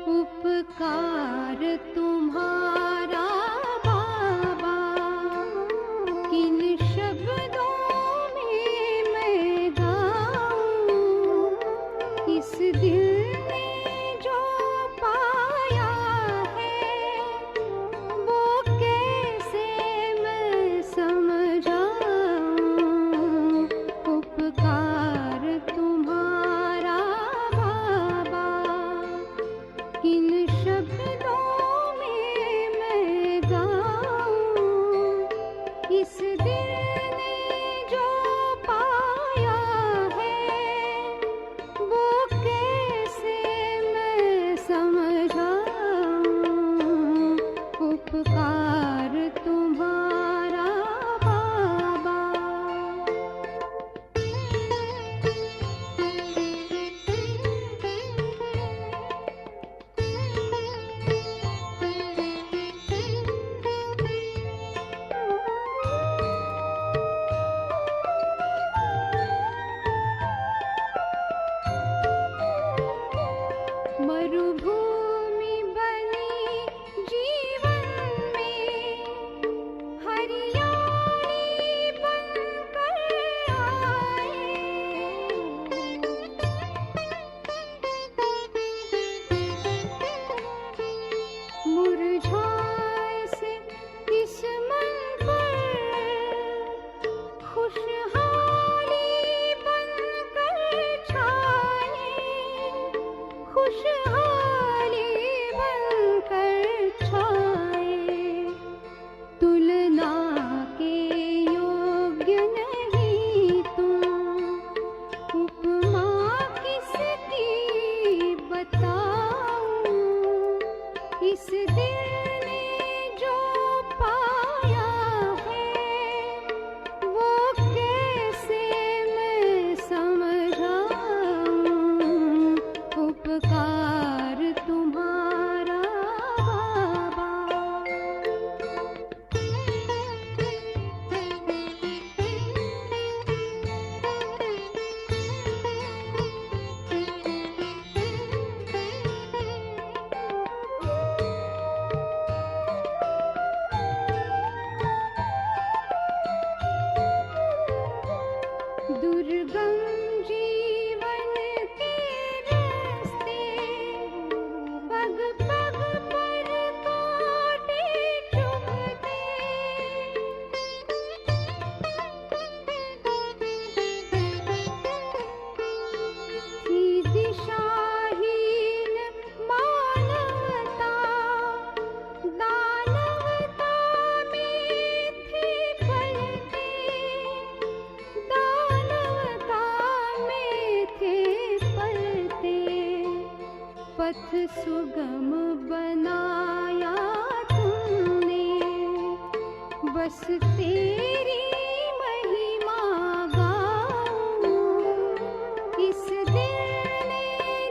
उपकार तुम्हारा बाबा, किन शब्दों में मैं गाऊं। इस दिल ने जो पाया है वो कैसे मैं समझाऊं। उपकार तुम्हारा बाबा, किन शब्दों में मैं गाऊं। इस दिल ने जो पाया है वो कैसे मैं समझाऊं। उपकार तुम्हारा बाबा। मरुभूमि बनी जीवन में, हरियाली बनकर आए। मुरझाए से इस मन पर खुशहाली बनकर छाए। खुशहाली बनकर छाए। तुलना के योग्य नहीं तुम, उपमा किसकी बताऊं। इस दिल ने जो पाया है वो कैसे मैं समझाऊं। उपकार तुम्हारा बाबा। दुर्गम जीवन के रास्ते, पग पग पर कांटे चुभते। थी दिशाहीन मानवता, दानवता में थे पलते। दानवता में थे पलते। पथ सुगम बनाया तुमने, बस तेरी महिमा गाऊं। इस दिल ने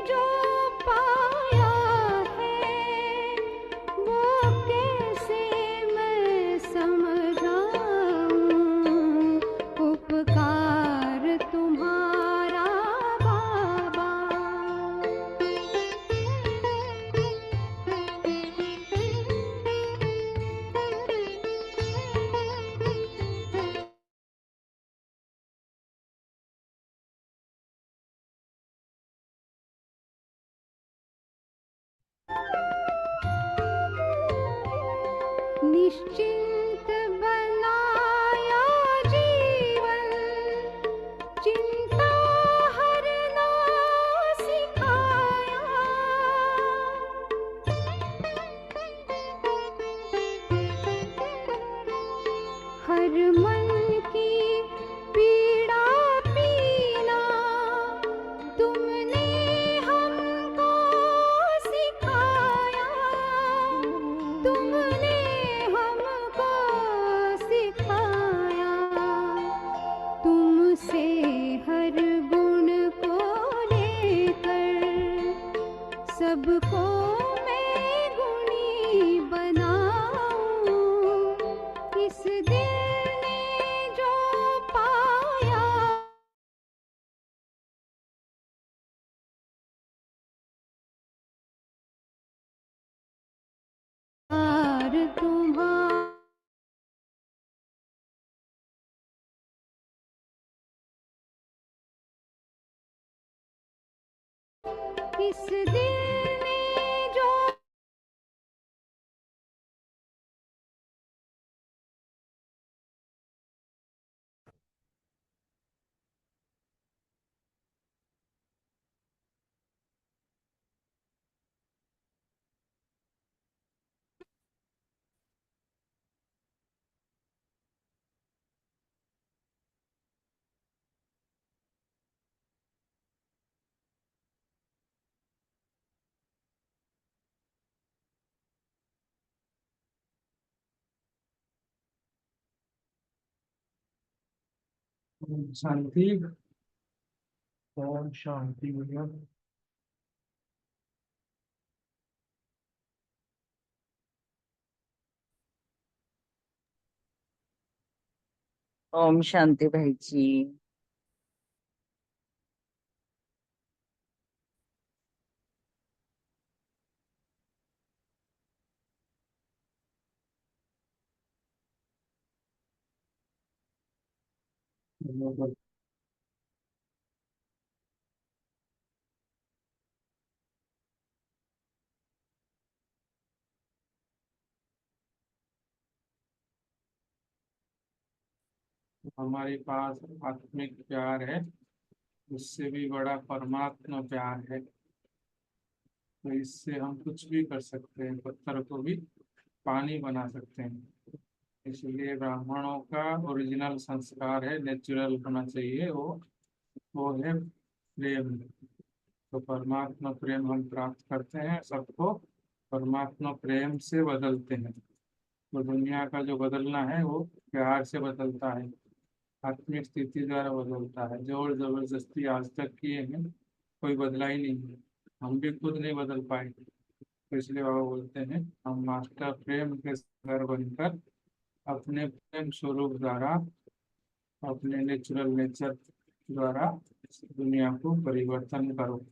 जो पाया है वो कैसे मैं समझाऊं। उपकार तुम्हारा बाबा। निश्चिंत बनाया जीवन, चिंता हरना सिखाया। हर मन की पीड़ा पीना तुमने हमको सिखाया। तुमने हमको सिखाया। तुमसे हर गुण को लेकर सबको मैं गुणी बनाऊं। इस दिल तुम्हारा इस दिल ने जो शांति। ओम शांति भैया। ओम शांति भाई जी। हमारे पास आत्मिक प्यार है, उससे भी बड़ा परमात्मा प्यार है। तो इससे हम कुछ भी कर सकते हैं, पत्थर को भी पानी बना सकते हैं। इसलिए ब्राह्मणों का ओरिजिनल संस्कार है, नेचुरल होना चाहिए वो है प्रेम। तो परमात्मा प्रेम हम प्राप्त करते हैं, सबको परमात्मा प्रेम से बदलते हैं। तो दुनिया का जो बदलना है वो प्यार से बदलता है, आत्मिक स्थिति द्वारा बदलता है। जोर जबरदस्ती आज तक किए हैं, कोई बदला ही नहीं है। हम भी खुद नहीं बदल पाए। तो इसलिए बाबा बोलते हैं हम मास्टर प्रेम के घर बनकर अपने प्रेम स्वरूप द्वारा, अपने नेचुरल नेचर द्वारा इस दुनिया को परिवर्तन करो।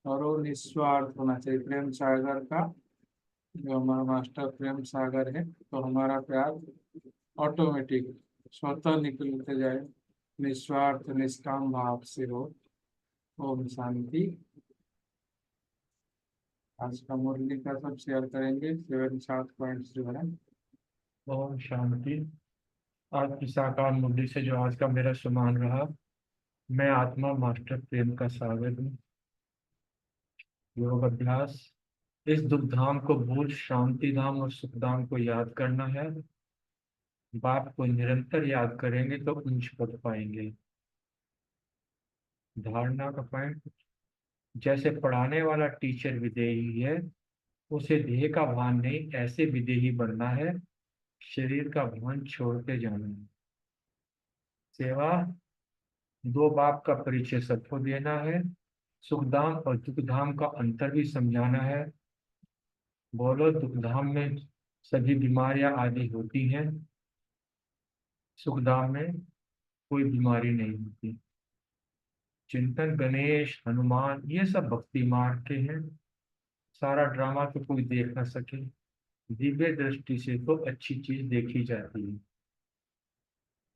और वो निस्वार्थ होना चाहिए प्रेम सागर का। जो हमारा मास्टर प्रेम सागर है, तो हमारा प्यार ऑटोमेटिक स्वतः निकलते जाए, निस्वार्थ निष्काम भाव से हो। ओम शांति। आज का मुरली का सब शेयर करेंगे, 7 पॉइंट्स जो है। ओम शांति। आज की साकार मुरली से जो आज का मेरा सुमान रहा, मैं आत्मा मास्टर प्रेम का सागर हूँ। योग अभ्यास। इस दुख धाम को भूल शांति धाम और सुख धाम को याद करना है। बाप को निरंतर याद करेंगे तो उच्च पद पाएंगे। धारणा का पॉइंट। जैसे पढ़ाने वाला टीचर विदेही है, उसे देह का भान नहीं, ऐसे विदेही बनना है। शरीर का भान छोड़ते जाना है। सेवा। दो बाप का परिचय सबको देना है। सुखधाम और दुखधाम का अंतर भी समझाना है। बोलो, दुखधाम में सभी बीमारियां आदि होती हैं, सुखधाम में कोई बीमारी नहीं होती। चिंतन गणेश हनुमान ये सब भक्ति मार्ग के हैं। सारा ड्रामा तो कोई देख ना सके, दिव्य दृष्टि से तो अच्छी चीज देखी जाती है।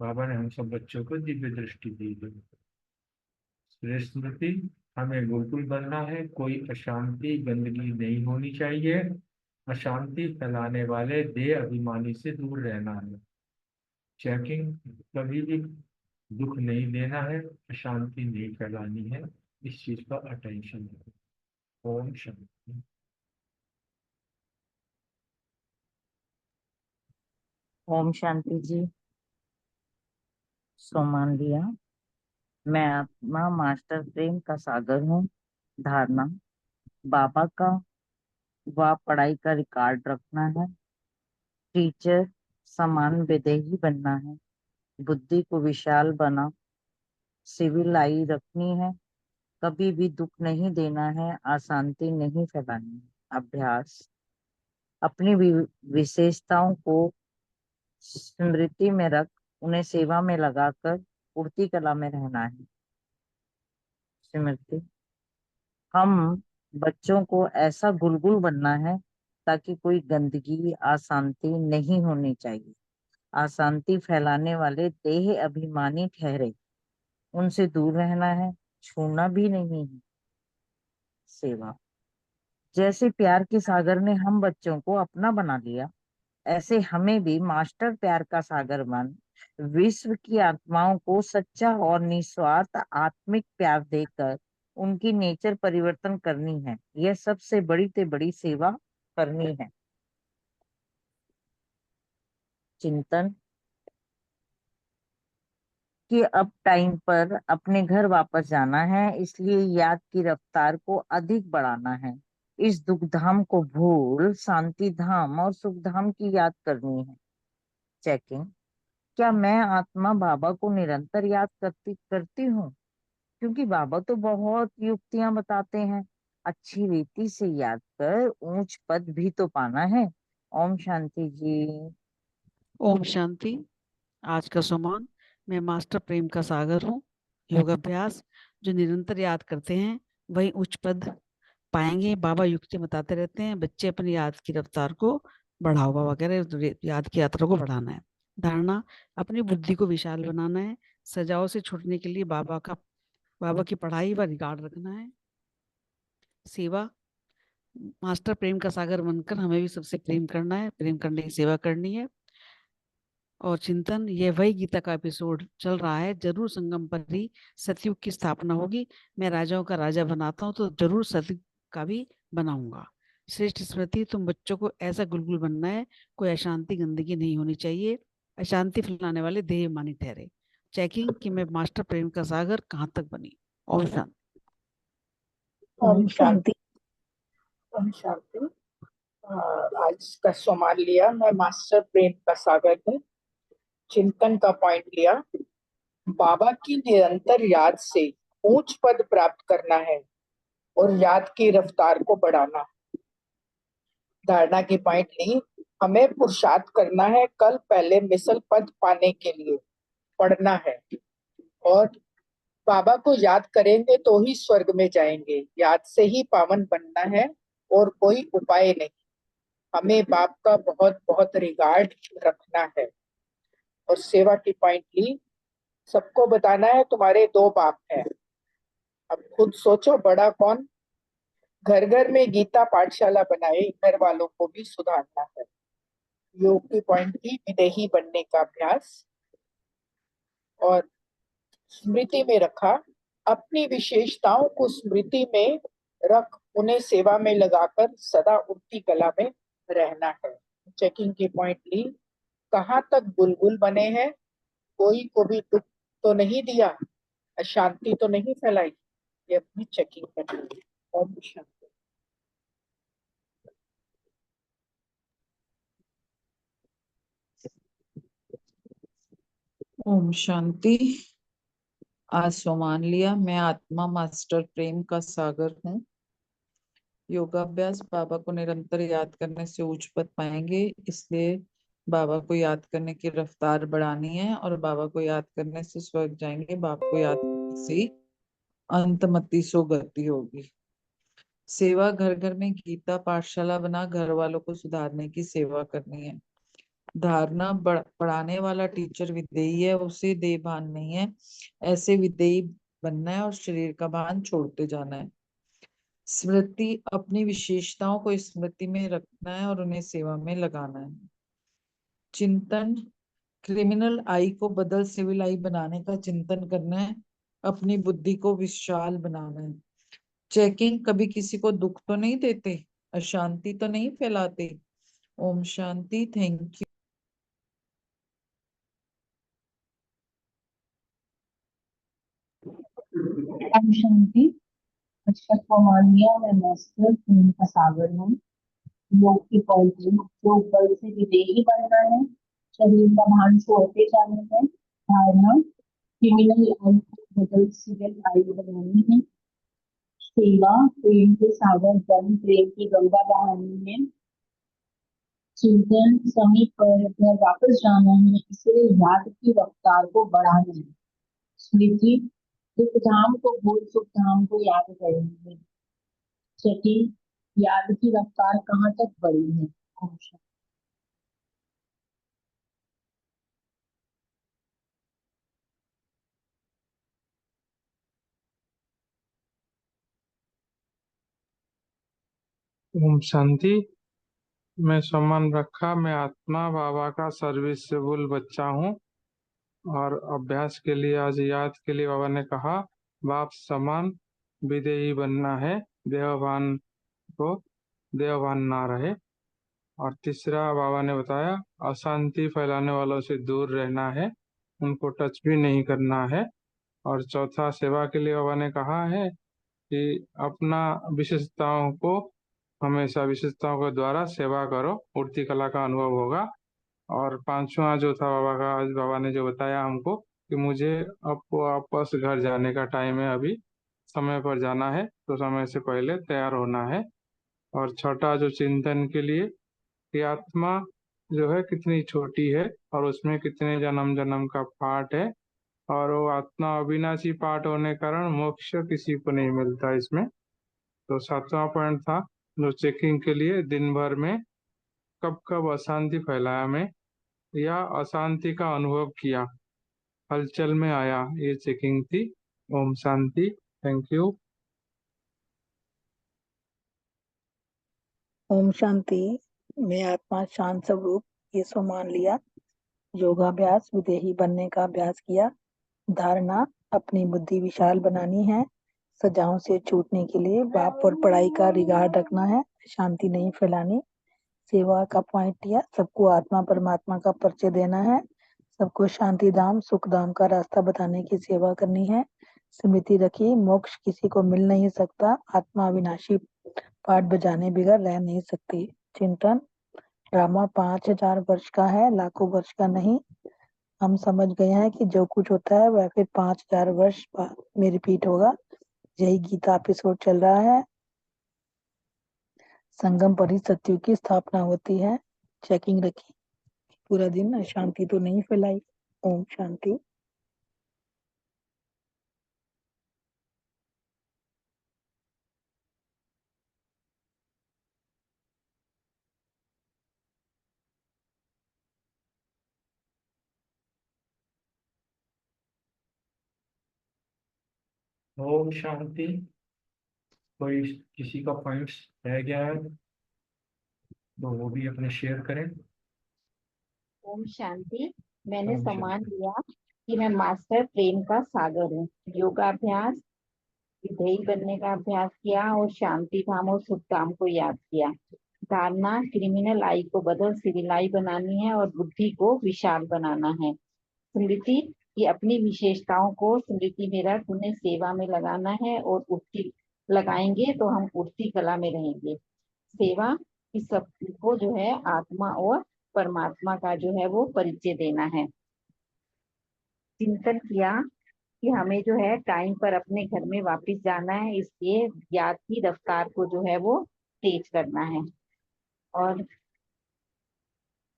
बाबा ने हम सब बच्चों को दिव्य दृष्टि दी है। स्मृति। हमें गुरुकुल बनना है, कोई अशांति गंदगी नहीं होनी चाहिए। अशांति फैलाने वाले देह अभिमानी से दूर रहना है। चेकिंग। कभी भी दुख नहीं देना है, अशांति नहीं फैलानी है, इस चीज का अटेंशन है। ओम शांति। ओम शांति जी। सोमान लिया। मैं आत्मा मास्टर प्रेम का सागर हूँ। धारणा। बाबा का व पढ़ाई का रिकॉर्ड रखना है। टीचर समान विदेही बनना है। बुद्धि को विशाल बना सिविल आई रखनी है। कभी भी दुख नहीं देना है, अशांति नहीं फैलानी है। अभ्यास। अपनी विशेषताओं को स्मृति में रख उन्हें सेवा में लगाकर पूर्ति कला में रहना है। स्मृति। हम बच्चों को ऐसा गुलगुल बनना है ताकि कोई गंदगी अशांति नहीं होनी चाहिए। अशांति फैलाने वाले देह अभिमानी ठहरे, उनसे दूर रहना है, छूना भी नहीं है। सेवा, जैसे प्यार के सागर ने हम बच्चों को अपना बना लिया, ऐसे हमें भी मास्टर प्यार का सागर बन विश्व की आत्माओं को सच्चा और निस्वार्थ आत्मिक प्यार देकर उनकी नेचर परिवर्तन करनी है। यह सबसे बड़ी से बड़ी सेवा करनी है। चिंतन कि अब टाइम पर अपने घर वापस जाना है, इसलिए याद की रफ्तार को अधिक बढ़ाना है। इस दुख धाम को भूल शांति धाम और सुख धाम की याद करनी है। चेकिंग, क्या मैं आत्मा बाबा को निरंतर याद करती करती हूँ? क्योंकि बाबा तो बहुत युक्तियां बताते हैं। अच्छी रीति से याद कर ऊंच पद भी तो पाना है। ओम शांति जी। ओम शांति। आज का सुमान, मैं मास्टर प्रेम का सागर हूँ। योगाभ्यास, जो निरंतर याद करते हैं वही उच्च पद पाएंगे। बाबा युक्ति बताते रहते हैं, बच्चे अपनी याद की रफ्तार को बढ़ाओ। बाबा कह रहे याद की यात्रा को बढ़ाना है। धारणा, अपनी बुद्धि को विशाल बनाना है। सजाओं से छूटने के लिए बाबा की पढ़ाई व रिकॉर्ड रखना है। सेवा, मास्टर प्रेम का सागर बनकर हमें भी सबसे प्रेम करना है, प्रेम करने की सेवा करनी है। और चिंतन, ये वही गीता का एपिसोड चल रहा है। जरूर संगम पर ही सतयुग की स्थापना होगी। मैं राजाओं का राजा बनाता हूँ तो जरूर सतयुग का भी बनाऊंगा। श्रेष्ठ स्मृति, तुम बच्चों को ऐसा गुलगुल बनना है, कोई अशांति गंदगी नहीं होनी चाहिए। अशांति फैलाने वाले देह मानी ठहरे। चेकिंग कि मैं मास्टर प्रेम का सागर कहाँ तक बनी। ओम शांति। ओम शांति। ओम शांति। आज का सोमान लिया, मैं मास्टर प्रेम का सागर हूँ। चिंतन का पॉइंट लिया, बाबा की निरंतर याद से ऊंच पद प्राप्त करना है और याद की रफ्तार को बढ़ाना है। धारणा की पॉइंट ली, हमें पुरुषार्थ करना है कल पहले मिसल पद पाने के लिए पढ़ना है, और बाबा को याद करेंगे तो ही स्वर्ग में जाएंगे। याद से ही पावन बनना है और कोई उपाय नहीं। हमें बाप का बहुत बहुत रिगार्ड रखना है। और सेवा की पॉइंट ली, सबको बताना है तुम्हारे दो बाप हैं। अब खुद सोचो बड़ा कौन। घर घर में गीता पाठशाला बनाए, घर वालों को भी सुधारना है। योग की पॉइंट की विदेही बनने का अभ्यास, और स्मृति में रखा, अपनी विशेषताओं को स्मृति में रख उन्हें सेवा में लगाकर सदा उठती कला में रहना है। चेकिंग की पॉइंट ली, कहाँ तक बुलबुल बने हैं, कोई को भी दुख तो नहीं दिया, अशांति तो नहीं फैलाई, ये अपनी चेकिंग करनी है। ओम शांति। ओम शांति। आज सोमान लिया, मैं आत्मा मास्टर प्रेम का सागर हूँ। योगाभ्यास, बाबा को निरंतर याद करने से उच्च पद पाएंगे, इसलिए बाबा को याद करने की रफ्तार बढ़ानी है, और बाबा को याद करने से स्वर्ग जाएंगे। बाबा को याद करने से अंतमति सो गति होगी। सेवा, घर घर में गीता पाठशाला बना घर वालों को सुधारने की सेवा करनी है। धारणा, पढ़ाने वाला टीचर विदेही है, उसे देह भान नहीं है, ऐसे विदेही बनना है और शरीर का भान छोड़ते जाना है। स्मृति, अपनी विशेषताओं को स्मृति में रखना है और उन्हें सेवा में लगाना है। चिंतन, क्रिमिनल आई को बदल सिविल आई बनाने का चिंतन करना है, अपनी बुद्धि को विशाल बनाना है। चेकिंग, कभी किसी को दुख तो नहीं देते, अशांति तो नहीं फैलाते। ओम शांति। Thank you. ओम शांति। अच्छा कौमानिया, मैं मास्टर प्रेम का सागर हूँ। योग की पॉइंट, जो बल से विदेही बनना है, शरीर का भान छोड़ते जाना है। धारणा, क्रिमिनल आई को बदल सिविल आई बनानी है। सेवा, प्रेम के सागर बन प्रेम की गंगा बहानी है। चिंतन, समय पर घर वापस जाना है, इसलिए याद की रफ्तार को बढ़ाना है। स्मृति, दुख धाम को भूल सुख धाम को याद करेंगे। चेकिंग, याद की रफ्तार कहाँ तक बढ़ी है? ओम शांति। ओम शांति। मैं सम्मान रखा, मैं आत्मा बाबा का सर्विसेबल बच्चा हूँ। और अभ्यास के लिए, आज याद के लिए बाबा ने कहा बाप समान विदेही बनना है, देहभान को देहभान ना रहे। और तीसरा बाबा ने बताया अशांति फैलाने वालों से दूर रहना है, उनको टच भी नहीं करना है। और चौथा सेवा के लिए बाबा ने कहा है कि अपना विशेषताओं को हमेशा विशेषताओं के द्वारा सेवा करो, मूर्ति कला का अनुभव होगा। और पांचवा जो था बाबा का, आज बाबा ने जो बताया हमको कि मुझे अब वापस घर जाने का टाइम है, अभी समय पर जाना है, तो समय से पहले तैयार होना है। और छठा जो चिंतन के लिए कि आत्मा जो है कितनी छोटी है और उसमें कितने जन्म जन्म का पाठ है, और वो आत्मा अविनाशी पाठ होने के कारण मोक्ष किसी को नहीं मिलता इसमें। तो सातवां पॉइंट था जो चेकिंग के लिए, दिन भर में कब कब अशांति फैलाया मैं या अशांति का अनुभव किया, हलचल में आया, ये चेकिंग थी। ओम शांति। Thank you. ओम शांति। मैं आत्मा शांत स्वरूप ये सो मान लिया। योगाभ्यास विदेही बनने का अभ्यास किया। धारणा अपनी बुद्धि विशाल बनानी है, सजाओं से छूटने के लिए बाप और पढ़ाई का रिगार्ड रखना है, शांति नहीं फैलानी। सेवा का पॉइंट लिया, सबको आत्मा परमात्मा का परिचय देना है, सबको शांति धाम सुख धाम का रास्ता बताने की सेवा करनी है। स्मृति रखी मोक्ष किसी को मिल नहीं सकता, आत्मा अविनाशी पाठ बजाने बिगड़ रह नहीं सकती। चिंतन, ड्रामा 5000 वर्ष का है, लाखों वर्ष का नहीं। हम समझ गए हैं कि जो कुछ होता है वह फिर 5000 वर्ष में रिपीट होगा। यही गीता एपिसोड चल रहा है। संगम पर ही सत्युग की स्थापना होती है। चेकिंग रखी, पूरा दिन अशांति तो नहीं फैलाई। ओम शांति। ओम शांति। कोई किसी का पॉइंट्स रह गया है तो वो भी अपने शेयर करें। ओम शांति। मैंने ओम सम्मान शांति। लिया कि मैं मास्टर प्रेम का सागर हूँ। योगाभ्यास विधेयी बनने का अभ्यास किया और शांति धाम और सुख धाम को याद किया। धारणा क्रिमिनल आई को बदल सिविल आई बनानी है और बुद्धि को विशाल बनाना है। स्मृति की अपनी विशेषताओं को स्मृति में रख उन्हें सेवा में लगाना है, और उठती लगाएंगे तो हम उठती कला में रहेंगे। सेवा की सबको जो है आत्मा और परमात्मा का जो है वो परिचय देना है। चिंतन किया कि हमें जो है टाइम पर अपने घर में वापस जाना है, इसलिए याद की रफ्तार को जो है वो तेज करना है। और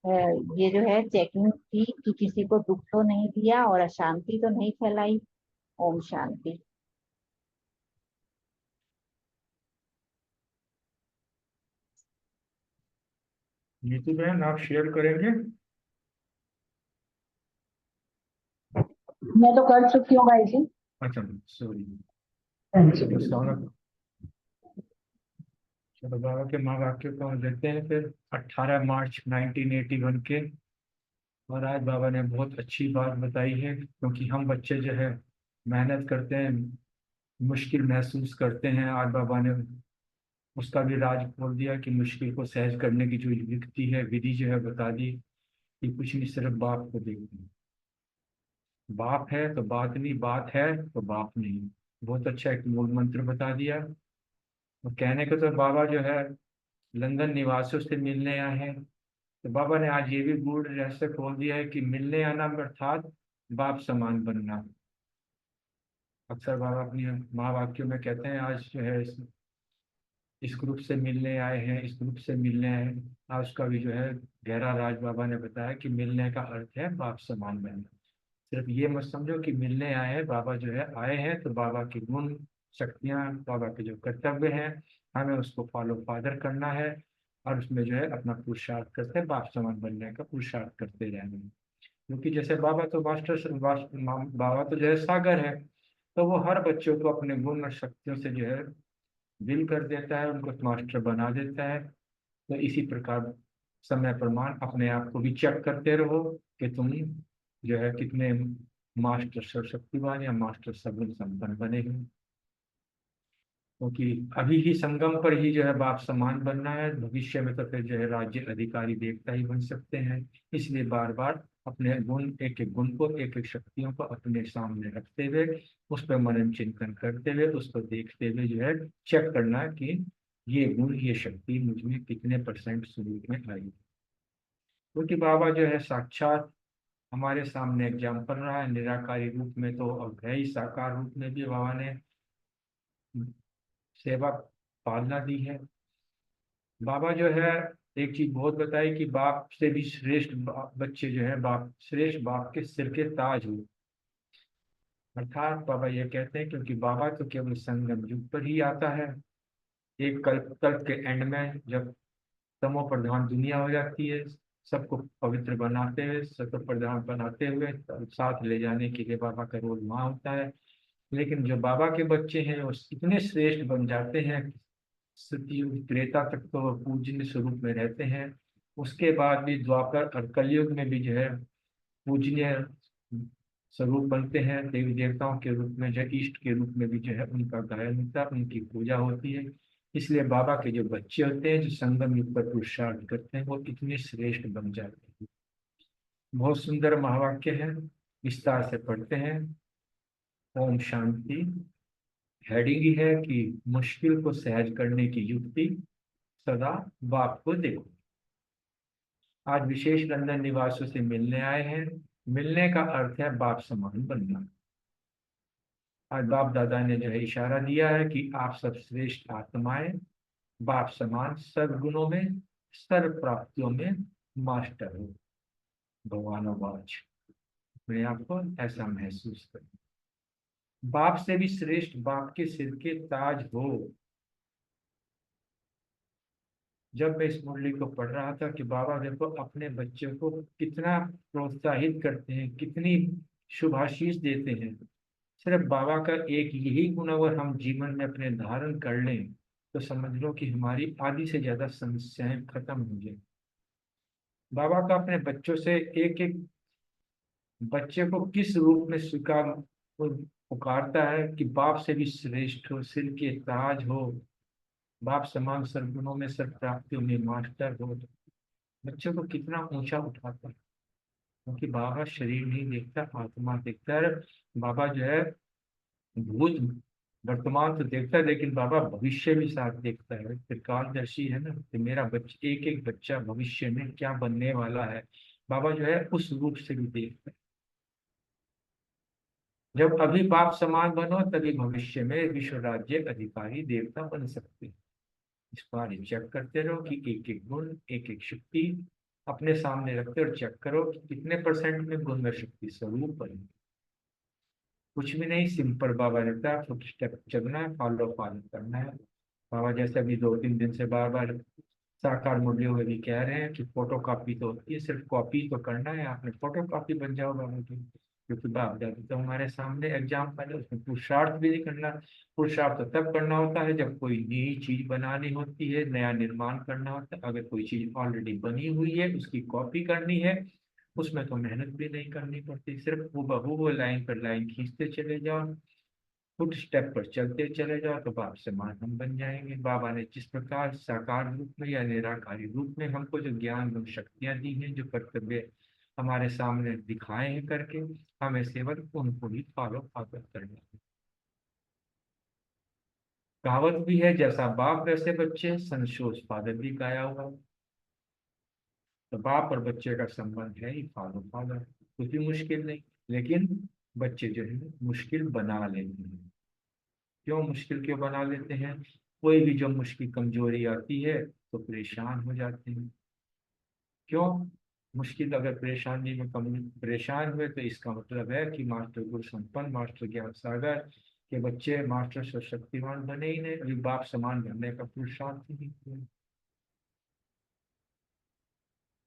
ये जो है चेकिंग की कि किसी को दुख तो नहीं दिया और अशांति तो नहीं फैलाई। ओम शांति। नीतू बहन आप शेयर करेंगे? मैं तो कर चुकी हूँ भाई जी। अच्छा, सॉरी। हाँ जी। चलो सौरभ, चलो बाबा के माँ वाक्य को हम देखते हैं फिर। 18 मार्च 1981 के। और आज बाबा ने बहुत अच्छी बात बताई है, क्योंकि हम बच्चे जो है मेहनत करते हैं, मुश्किल महसूस करते हैं। आज बाबा ने उसका भी राज खोल दिया कि मुश्किल को सहज करने की जो युक्ति है, विधि जो है बता दी कि कुछ नहीं, सिर्फ बाप को देखना। बाप है तो बात नहीं, बात है तो बाप नहीं। बहुत अच्छा एक मूल मंत्र बता दिया। और कहने को तो बाबा जो है लंदन निवासियों से मिलने आए हैं, तो बाबा ने आज ये भी गूढ़ रहस्य खोल दिया है कि मिलने आना अर्थात बाप समान बनना। अक्सर बाबा अपनी माँ वाक्यों में कहते हैं आज जो है इस ग्रुप से मिलने आए हैं, इस ग्रुप से मिलने आए हैं। आज का भी जो है गहरा राज बाबा ने बताया कि मिलने का अर्थ है बाप समान बनना। सिर्फ ये मत समझो कि मिलने आए हैं, बाबा जो है आए हैं तो बाबा के गुण शक्तियाँ, बाबा के जो कर्तव्य हैं, हमें उसको फॉलो फादर करना है और उसमें जो है अपना पुरुषार्थ करते बाप समान बनने का पुरुषार्थ करते रहना है। क्योंकि जैसे बाबा तो बाबा तो जो है सागर है, तो वो हर बच्चों को अपने गुण और शक्तियों से जो है विल कर देता है, उनको मास्टर बना देता है। तो इसी प्रकार समय प्रमाण अपने आप को भी चेक करते रहो कि तुम जो है कितने मास्टर सर्वशक्तिवान या मास्टर सगुण संपन्न बने हो। क्योंकि अभी ही संगम पर ही जो है बाप समान बनना है, भविष्य में तो फिर जो है राज्य अधिकारी देवता ही बन सकते हैं। इसलिए बार बार अपने गुण, एक एक गुण को, एक एक शक्तियों को अपने सामने रखते हुए उस पर मनन चिंतन करते हुए उसको देखते हुए जो है चेक करना है कि ये गुण, ये शक्ति मुझ में कितने % स्वरूप में आई। क्योंकि बाबा जो है साक्षात हमारे सामने एग्जाम्पल रहा है, निराकारी रूप में तो अब है ही, साकार रूप में भी बाबा ने सेवा पालना दी है। बाबा जो है एक चीज बहुत बताई कि बाप से भी श्रेष्ठ बच्चे जो है बाप, श्रेष्ठ बाप के सिर के ताज हो। अर्थात बाबा ये कहते हैं क्योंकि बाबा तो केवल संगम युग पर ही आता है, एक कल्प कल्प के एंड में जब तमो प्रधान दुनिया हो जाती है, सबको पवित्र बनाते हुए, सत्य प्रधान बनाते हुए साथ ले जाने के लिए बाबा का रोल वहाँ होता है। लेकिन जो बाबा के बच्चे हैं वो इतने श्रेष्ठ बन जाते हैं, सतयुग त्रेता तक तो वो पूजनीय स्वरूप में रहते हैं। उसके बाद भी द्वापर और कलयुग में भी जो है पूजनीय स्वरूप बनते हैं, देवी देवताओं के रूप में, जो इष्ट के रूप में भी जो है उनका गायन होता है, उनकी पूजा होती है। इसलिए बाबा के जो बच्चे होते हैं जो संगम युग पर पुरुषार्थ करते हैं वो इतने श्रेष्ठ बन जाते हैं। बहुत सुंदर महावाक्य है, विस्तार से पढ़ते हैं। ओम शांति। हेडिंग है कि मुश्किल को सहज करने की युक्ति, सदा बाप को देखो। आज विशेष लंदन निवासियों से मिलने आए हैं। मिलने का अर्थ है बाप समान बनना। आज बाप दादा ने जो है इशारा दिया है कि आप सब श्रेष्ठ आत्माएं, बाप समान सर्व गुणों में, सर्व प्राप्तियों में मास्टर हो। भगवानोवाच। अपने आप को ऐसा महसूस करें, बाप से भी श्रेष्ठ बाप के सिर के ताज हो। जब मैं इस मुरली को पढ़ रहा था कि बाबा देखो अपने बच्चों को कितना प्रोत्साहित करते हैं, कितनी शुभाशीष देते हैं। सिर्फ बाबा का एक यही गुण अगर हम जीवन में अपने धारण कर लें तो समझ लो कि हमारी आधी से ज्यादा समस्याएं खत्म हो जाए। बाबा का अपने बच्चों से एक एक बच्चे को किस रूप में स्वीकार पुकारता है कि बाप से भी श्रेष्ठ हो, सिर के ताज हो, बाप समान सर्वगुणों में, सर्व प्राप्तियों में मास्टर हो। बच्चों को कितना ऊंचा उठाता है, क्योंकि बाबा शरीर नहीं देखता, आत्मा देखता है। बाबा जो है भूत वर्तमान तो देखता है, लेकिन बाबा भविष्य भी साथ देखता है, त्रिकालदर्शी है ना। कि मेरा बच्चा, एक एक बच्चा भविष्य में क्या बनने वाला है, बाबा जो है उस रूप से भी देखता है। जब अभी बाप समान बनो तभी भविष्य में विश्व राज्य अधिकारी देवता बन सकते हैं। इस बार चेक करते रहो कि एक एक गुण, एक एक शक्ति अपने सामने रखते और चेक करो कि कितने % में गुण और शक्ति स्वरूप बने। कुछ भी नहीं, सिंपल बाबा रहता है, छोटे स्टेप चलना है, फॉलो करना है। बाबा जैसे अभी 2-3 दिन से बार बार साकार मुरलियों में भी कह रहे हैं कि फोटो कॉपी तो होती है, सिर्फ कॉपी तो करना है, आपने फोटो कॉपी बन जाओ बाबा की। क्योंकि बाप दादा तो हमारे सामने एग्जाम्पल है, उसमें पुरुषार्थ भी नहीं करना। पुरुषार्थ तो तब करना होता है जब कोई नई चीज बनानी होती है, नया निर्माण करना होता है। अगर कोई चीज ऑलरेडी बनी हुई है उसकी कॉपी करनी है, उसमें तो मेहनत भी नहीं करनी पड़ती, सिर्फ वो बहू वो लाइन पर लाइन खींचते चले जाओ, फुट स्टेप पर चलते चले जाओ तो बाप से मान हम बन जाएंगे। बाबा ने जिस प्रकार साकार रूप में या निराकारी रूप में हमको जो ज्ञान और शक्तियां दी हैं, जो कर्तव्य हमारे सामने दिखाए हैं करके, हमें सेवक उनको ही फॉलो करना है। कहावत भी है, जैसा बाप वैसे बच्चे, संशोष फादर भी गाया हुआ। तो बाप और बच्चे का संबंध है ही फादर फादर, कुछ भी मुश्किल नहीं। लेकिन बच्चे जो है मुश्किल बना लेते हैं। क्यों मुश्किल क्यों बना लेते हैं? कोई भी जो मुश्किल कमजोरी आती है तो परेशान हो जाते हैं। क्यों? मुश्किल अगर परेशानी में कम परेशान हुए तो इसका मतलब है कि मास्टर गुरु संपन्न, मास्टर ज्ञान सागर कि बच्चे मास्टर से शक्तिमान बने ही नहीं, अभी बाप समान बनने का पुरुषार्थ ही नहीं किया।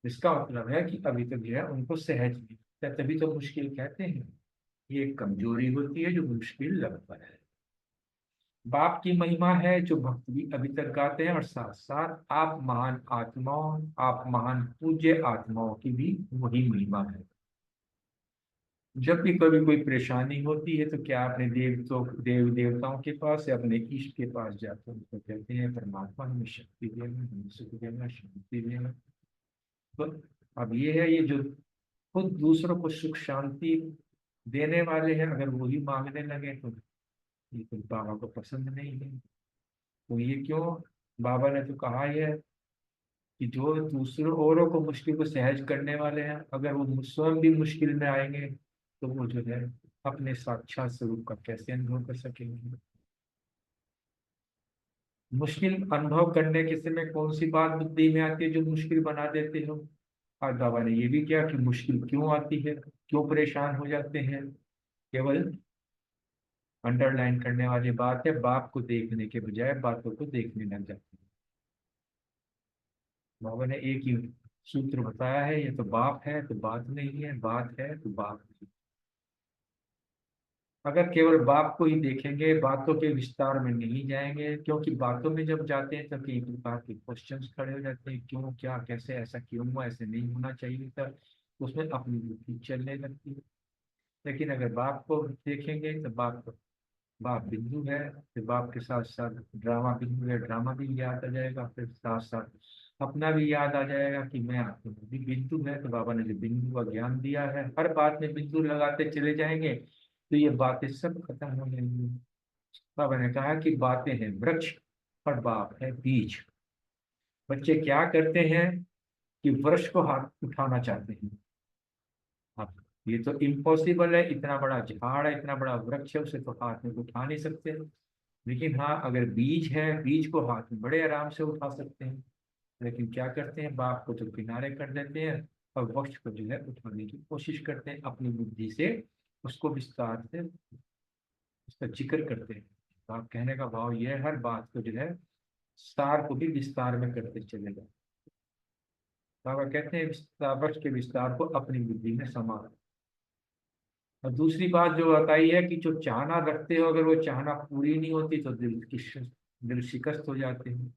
इसका मतलब है कि अभी तक जो है उनको सहज नहीं है, तभी तो मुश्किल कहते हैं। ये एक कमजोरी होती है जो मुश्किल लगता है। बाप की महिमा है जो भक्त भी अभी तक गाते हैं, और साथ साथ आप महान आत्माओं, आप महान पूज्य आत्माओं की भी वही महिमा है। जब भी कभी कोई परेशानी होती है तो क्या अपने देव देवताओं के पास या अपने इष्ट के पास जाते हैं, तो कहते हैं परमात्मा हमें शक्ति देना, हमें सुख देना, शांति देना। तो अब ये है, ये जो खुद दूसरों को सुख शांति देने वाले हैं, अगर वही मांगने लगे तो ये तो बाबा को पसंद नहीं है। तो ये क्यों? बाबा ने तो कहा ही है कि जो दूसरों औरों को मुश्किल को सहज करने वाले हैं, अगर वो स्वयं भी मुश्किल में आएंगे तो वो जो है अपने साक्षात स्वरूप का कैसे अनुभव कर सकेंगे। मुश्किल अनुभव करने के समय कौन सी बात बुद्धि में आती है जो मुश्किल बना देते हो? आज बाबा ने ये भी किया कि मुश्किल क्यों आती है, क्यों परेशान हो जाते हैं। केवल अंडरलाइन करने वाली बात है, बाप को देखने के बजाय बातों को देखने लग जाते हैं। बाबा ने एक ही सूत्र बताया है, ये तो बाप है तो बात नहीं है, बात है तो बाप नहीं। अगर केवल बाप को ही देखेंगे, बातों के विस्तार में नहीं जाएंगे, क्योंकि बातों में जब जाते हैं तब कई प्रकार के क्वेश्चंस खड़े हो जाते हैं, क्यों, क्या, कैसे, ऐसा क्यों हुआ, ऐसे नहीं होना चाहिए था। उसमें अपनी बुद्धि चलने लगती है। लेकिन अगर बाप को देखेंगे तो बाप बिंदु है, फिर बाप के साथ साथ ड्रामा बिंदु है, ड्रामा भी याद आ जाएगा, फिर साथ साथ अपना भी याद आ जाएगा कि मैं आपको भी बिंदु है। तो बाबा ने जो बिंदु का ज्ञान दिया है, हर बात में बिंदु लगाते चले जाएंगे तो ये बातें सब खत्म हो जाएंगी। बाबा ने कहा कि बातें हैं वृक्ष और बाप है बीज। बच्चे क्या करते हैं कि वृक्ष को हाथ उठाना चाहते हैं। अब ये तो इम्पॉसिबल है, इतना बड़ा झाड़ है, इतना बड़ा वृक्ष है, उसे तो हाथ में उठा नहीं सकते। लेकिन हाँ, अगर बीज है, बीज को हाथ में बड़े आराम से उठा सकते हैं। लेकिन क्या करते हैं, बाप को तो किनारे कर देते हैं और वृक्ष को जो है उठाने की कोशिश करते हैं अपनी बुद्धि से, उसको विस्तार से उसका जिक्र करते हैं। तो आप कहने का भाव यह है, हर बात को जो है सार को भी विस्तार में करते चले जाए। बाबा कहते हैं वृक्ष के विस्तार को अपनी बुद्धि में समा। और दूसरी बात जो बताई है कि जो चाहना रखते हो, अगर वो चाहना पूरी नहीं होती तो दिल शिकस्त हो जाते हैं।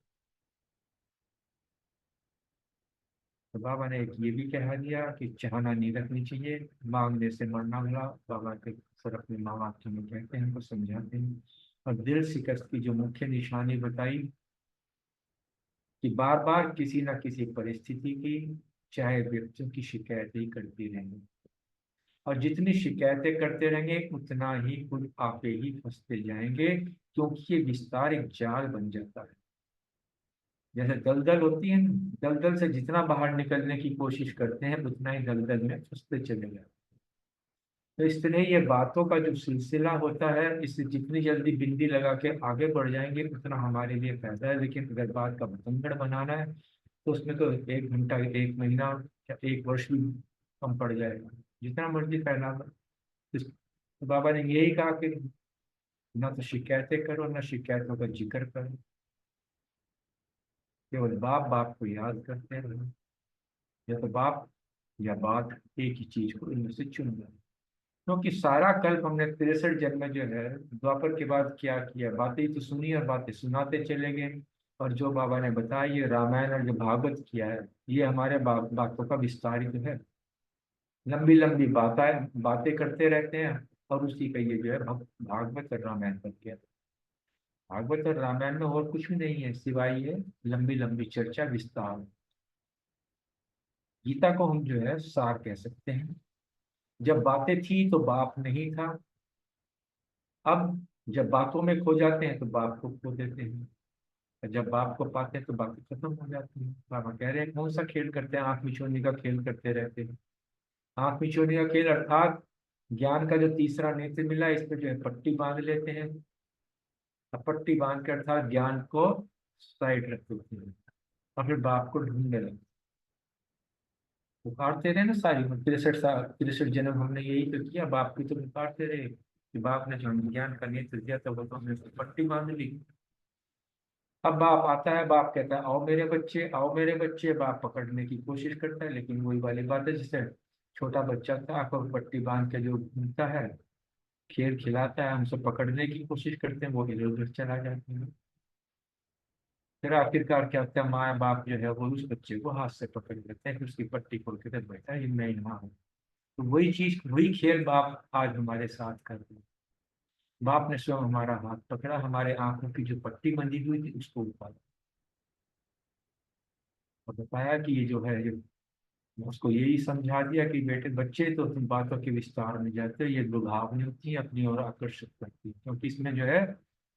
तो बाबा ने एक ये भी कह दिया कि चाहना नहीं रखनी चाहिए, मांगने से मरना भला। बाबा के सर अपने माँ वाक्य में कहते हैं, उनको समझाते हैं। और दिल शिकस्त की जो मुख्य निशानी बताई कि बार बार किसी न किसी परिस्थिति की, चाहे व्यक्तियों की शिकायत ही करती रहेंगे, और जितनी शिकायतें करते रहेंगे उतना ही खुद आपे ही फंसते जाएंगे, क्योंकि ये विस्तार एक जाल बन जाता है। जैसे दलदल होती है ना, दलदल से जितना बाहर निकलने की कोशिश करते हैं उतना ही दलदल में फंसते चले जाते हैं। तो इस तरह ये बातों का जो सिलसिला होता है, इससे जितनी जल्दी बिंदी लगा के आगे बढ़ जाएंगे उतना हमारे लिए फायदा है। लेकिन अगर बात का बतंगड़ बनाना है तो उसमें तो 1 घंटा, 1 महीना या 1 वर्ष भी कम पड़ जाएगा, जितना मर्जी फैला दो। तो बाबा ने यही कहा कि ना तो शिकायतें करो, ना शिकायतों का जिक्र करो, केवल बाप बाप को याद करते रहो। या तो बाप या बात, एक ही चीज को इनमें से चुन लो। क्योंकि सारा कल्प हमने 63 जन्म जो है द्वापर के बाद क्या किया, बातें ही तो सुनी और बातें सुनाते चले गए। और जो बाबा ने बताया, ये रामायण और जो भागवत किया है, ये हमारे बातों का विस्तार ही तो है। लंबी लंबी बातें करते रहते हैं, और उसी का ये जो है भागवत और रामायण पर किया। भागवत और रामायण में और कुछ भी नहीं है सिवाय ये लंबी लंबी चर्चा, विस्तार। गीता को हम जो है सार कह सकते हैं। जब बातें थी तो बाप नहीं था, अब जब बातों में खो जाते हैं तो बाप को खो देते हैं, और जब बाप को पाते हैं तो बातें खत्म हो जाती हैं। बाबा कह रहे हैं कौन सा खेल करते हैं, आंख मिचोने का खेल करते रहते हैं। आंख मिचोने का खेल अर्थात ज्ञान का जो तीसरा नेत्र मिला, इस पर जो है पट्टी बांध लेते हैं। अब पट्टी बांध के अर्थात ज्ञान को साइड रख देते हैं और फिर बाप को ढूंढने लगते। पुकारते रहे ना, सारी 63 जन्म हमने यही तो किया, बाप की तो पुकारते रहे। कि बाप ने जो ज्ञान का नेत्र दिया था वो तो हमने उसको पट्टी बांध ली। अब बाप आता है, बाप कहता है आओ मेरे बच्चे, आओ मेरे बच्चे, बाप पकड़ने की कोशिश करता है, लेकिन वही वाली बात है, जैसे छोटा बच्चा था आपको पट्टी बांध के जो घूमता है, खेल खिलाता है, हमसे पकड़ने की कोशिश करते हैं, वो इधर उधर चला जाते हैं। फिर आखिरकार क्या होता है, माँ बाप जो है वो उस बच्चे को हाथ से पकड़ लेते हैं, फिर उसकी पट्टी खोल के दे बैठा है, ये मैं यहाँ हूँ। तो वही चीज, वही खेल बाप आज हमारे साथ कर रहे हैं। बाप ने स्वयं हमारा हाथ पकड़ा, हमारे आंखों की जो पट्टी बंधी हुई थी उसको उतारा और बताया कि ये जो है, ये उसको यही समझा दिया कि बेटे बच्चे तो तुम बातों के विस्तार में जाते हो, ये लुभावनी होती है, अपनी ओर आकर्षित करती है, क्योंकि इसमें जो है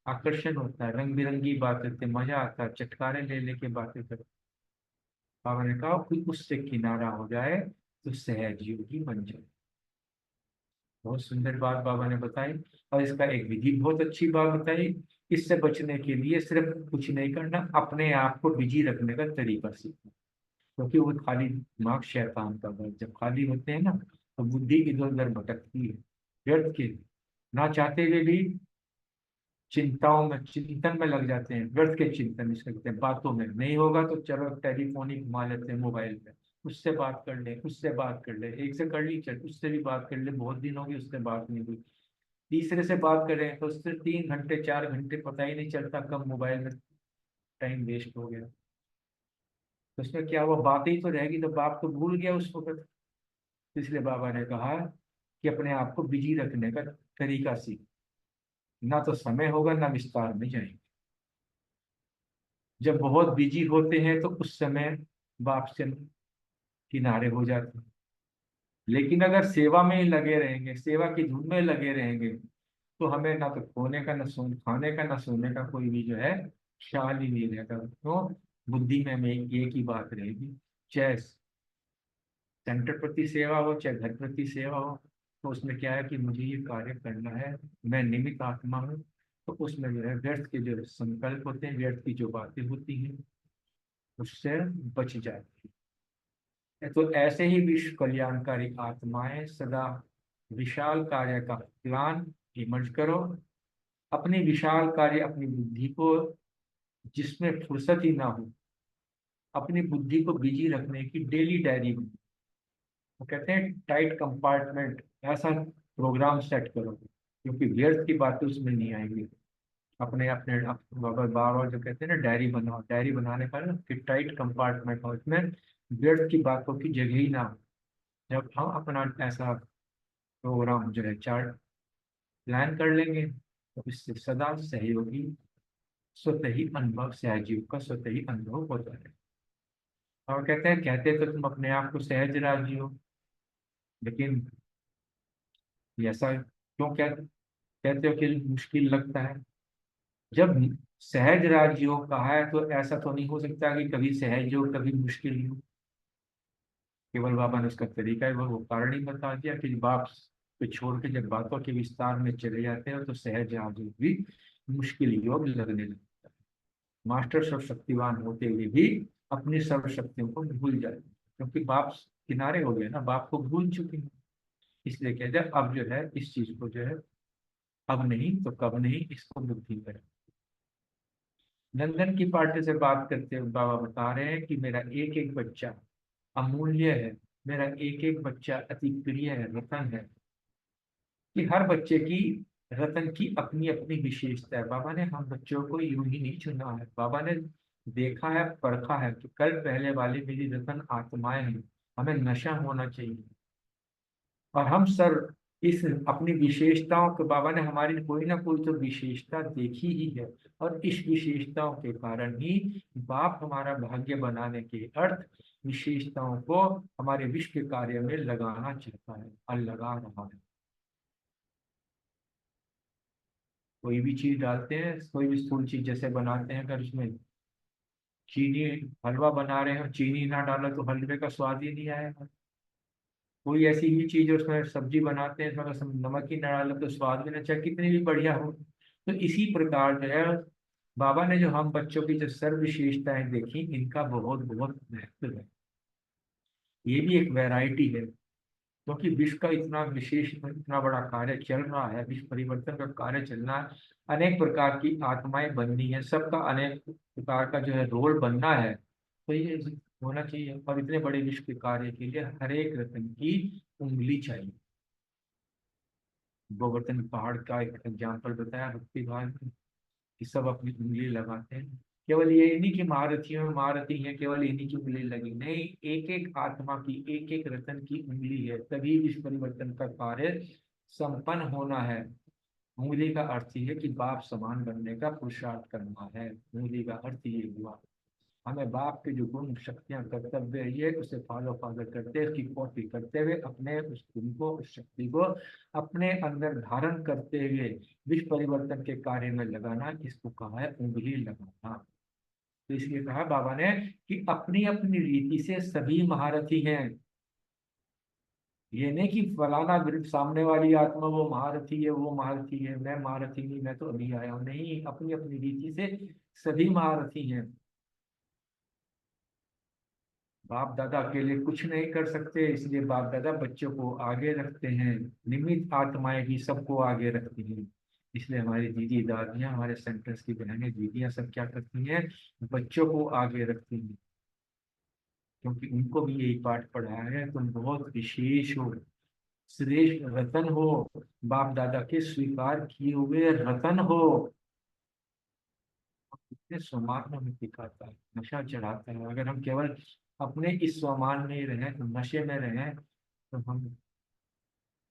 आकर्षण होता है, रंग बिरंगी बातें होती है, मजा आता है, चटकारे ले लेके बातें करते। बाबा ने कहा कोई उससे किनारा हो जाए तो सहज योगी बन जाए। बहुत सुंदर बात बाबा ने बताई, और इसका एक विधि बहुत अच्छी बात बताई। इससे बचने के लिए सिर्फ कुछ नहीं करना, अपने आप को बिजी रखने का तरीका सीखना, क्योंकि वो खाली दिमाग शैतान का घर, जब खाली होते हैं ना तो बुद्धि इधर उधर भटकती है, व्यर्थ के ना चाहते हुए भी चिंताओं में, चिंतन में लग जाते हैं, व्यर्थ के चिंतन में लगते हैं, बातों में नहीं होगा तो चलो टेलीफोन ही घुमा लेते हैं मोबाइल पे, उससे बात कर ले, उससे बात कर ले, एक से कर ली चल उससे भी बात कर ले, बहुत दिन हो गए उससे बात नहीं हुई, तीसरे से बात करें तो उससे 3 घंटे 4 घंटे पता ही नहीं चलता कब मोबाइल में टाइम वेस्ट हो गया। तो उसमें क्या हुआ, बातें ही तो रहेगी, तो बाप तो भूल गया उस वक्त। इसलिए बाबा ने कहा कि अपने आप को बिजी रखने का तरीका सीख, ना तो समय होगा ना विस्तार में जाएंगे। जब बहुत बिजी होते हैं तो उस समय बाप से किनारे हो जाते हैं, लेकिन अगर सेवा में ही लगे रहेंगे, सेवा की धुन में लगे रहेंगे, तो हमें ना तो खोने का, ना सोने, खाने का, ना सोने का कोई भी जो है ख्याल ही नहीं रहता। तो बुद्धि में हमें एक ही बात रहेगी, चाहे सेंटर प्रति सेवा हो चाहे घर प्रति सेवा हो, तो उसमें क्या है कि मुझे ये कार्य करना है, मैं निमित्त आत्मा हूँ। तो उसमें जो है व्यर्थ के जो संकल्प होते हैं, व्यर्थ की जो बातें होती हैं उससे बच जाती है। तो ऐसे ही विश्व कल्याणकारी आत्माएं सदा विशाल कार्य का प्लान इमर्ज करो, अपनी विशाल कार्य, अपनी बुद्धि को जिसमें फुर्सत ही ना हो, अपनी बुद्धि को बिजी रखने की डेली डायरी, वो कहते हैं टाइट कंपार्टमेंट, ऐसा प्रोग्राम सेट करो क्योंकि व्यर्थ की बातें उसमें नहीं आएंगी। अपने अपने बाबा बार बार जो कहते हैं ना डायरी बनाओ, डायरी बनाने का ना कि टाइट कंपार्टमेंट हो, इसमें व्यर्थ की बातों की जगह ही ना हो। जब हम अपना ऐसा प्रोग्राम जो है चार्ट प्लान कर लेंगे तो इससे सदा सहयोगी स्वतः ही अनुभव, सहजीव का स्वतः ही अनुभव होता है। और कहते हैं, कहते तो तुम अपने आप को सहज राजी हो, लेकिन ये ऐसा क्यों कहते हो कि मुश्किल लगता है? जब सहज राजयोग कहा है तो ऐसा तो नहीं हो सकता कि कभी सहज हो कभी मुश्किल हो। केवल बाबा ने उसका तरीका है वो कारण ही बता दिया कि बाप को छोड़ के जब बातों के विस्तार में चले जाते हैं तो सहज राजयोग भी मुश्किल योग लगने लगता है। मास्टर सर्वशक्तिवान होते हुए भी अपनी सर्वशक्तियों को भूल जाते हैं, क्योंकि बाप किनारे हो गए ना, बाप को भूल चुके हैं। इसलिए कहते हैं अब जो है इस चीज को जो है अब नहीं तो कब नहीं, इसको बुद्धि करें। नंदन की पार्टी से बात करते हुए बाबा बता रहे हैं कि मेरा एक एक बच्चा अमूल्य है, मेरा एक एक बच्चा अति प्रिय है, रतन है। कि हर बच्चे की, रतन की अपनी अपनी विशेषता है। बाबा ने हम बच्चों को यूं ही नहीं चुना है, बाबा ने देखा है, परखा है कि कल पहले वाली मेरी रतन आत्माएं हैं, हमें नशा होना चाहिए। और हम सर इस अपनी विशेषताओं के, बाबा ने हमारी कोई ना कोई तो विशेषता देखी ही है, और इस विशेषताओं के कारण ही बाप हमारा भाग्य बनाने के अर्थ विशेषताओं को हमारे विश्व के कार्य में लगाना चाहता है और लगा रहा है। कोई भी चीज डालते हैं, कोई भी स्थूल चीज जैसे बनाते हैं, अगर उसमें चीनी, हलवा बना रहे हैं और चीनी ना डालो तो हलवे का स्वाद ही नहीं आएगा। कोई ऐसी ही चीज है उसमें सब्जी बनाते हैं, इसमें अगर नमक ही न डालो तो स्वाद भी ना, चाहे कितनी भी बढ़िया हो। तो इसी प्रकार जो है बाबा ने जो हम बच्चों की जो सर्व विशेषताएं देखी, इनका बहुत बहुत महत्व है। ये भी एक वैरायटी है। क्योंकि विश्व का इतना विशेष, इतना बड़ा कार्य चल रहा है, विश्व परिवर्तन का कार्य चलना है, अनेक प्रकार की आत्माएं बननी है, सबका अनेक प्रकार का जो है रोल बनना है, तो ये होना चाहिए। और इतने बड़े विश्व के कार्य के लिए हर एक रत्न की उंगली चाहिए। गोवर्धन पहाड़ का एक एग्जाम्पल बताया भक्ति भाग में कि सब अपनी उंगली लगाते हैं। केवल ये नहीं कि महारथियों में महारथी है, केवल इन्हीं की उंगली लगी, नहीं, एक एक आत्मा की, एक एक रतन की उंगली है, तभी विश्व परिवर्तन का कार्य संपन्न होना है। उंगली का अर्थ ही है कि बाप समान बनने का पुरुषार्थ करना है। उंगली का अर्थ ये हुआ, हमें बाप के जो गुण शक्तियां कर्तव्य है ये उसे फॉलो करते हुए, उसकी कॉपी करते हुए, अपने उस गुण को, उस शक्ति को अपने अंदर धारण करते हुए विश्व परिवर्तन के कार्य में लगाना, इसको कहा है उंगली लगाना। तो इसलिए कहा बाबा ने कि अपनी अपनी रीति से सभी महारथी हैं। ये नहीं कि फलाना ग्रुप सामने वाली आत्मा वो महारथी है, वो महारथी है, मैं महारथी नहीं, मैं तो अभी आया हूँ, नहीं, अपनी अपनी रीति से सभी महारथी हैं। बाप दादा अकेले कुछ नहीं कर सकते, इसलिए बाप दादा बच्चों को आगे रखते हैं, निमित्त आत्माएं भी सबको आगे रखती हैं। इसलिए हमारी दीदी दादियां, हमारे सेंटर्स की बहनें दीदियां सब क्या करती हैं, बच्चों को आगे रखती हैं, क्योंकि उनको भी यही पाठ पढ़ाया है, तुम बहुत विशेष हो, श्रेष्ठ रतन हो, बाप दादा के स्वीकार किए हुए रतन हो। इतने सम्मान में हमें दिखाता है, नशा चढ़ाता है। अगर हम केवल अपने इस सम्मान में ही रहें, तो नशे में रहें, तो हम,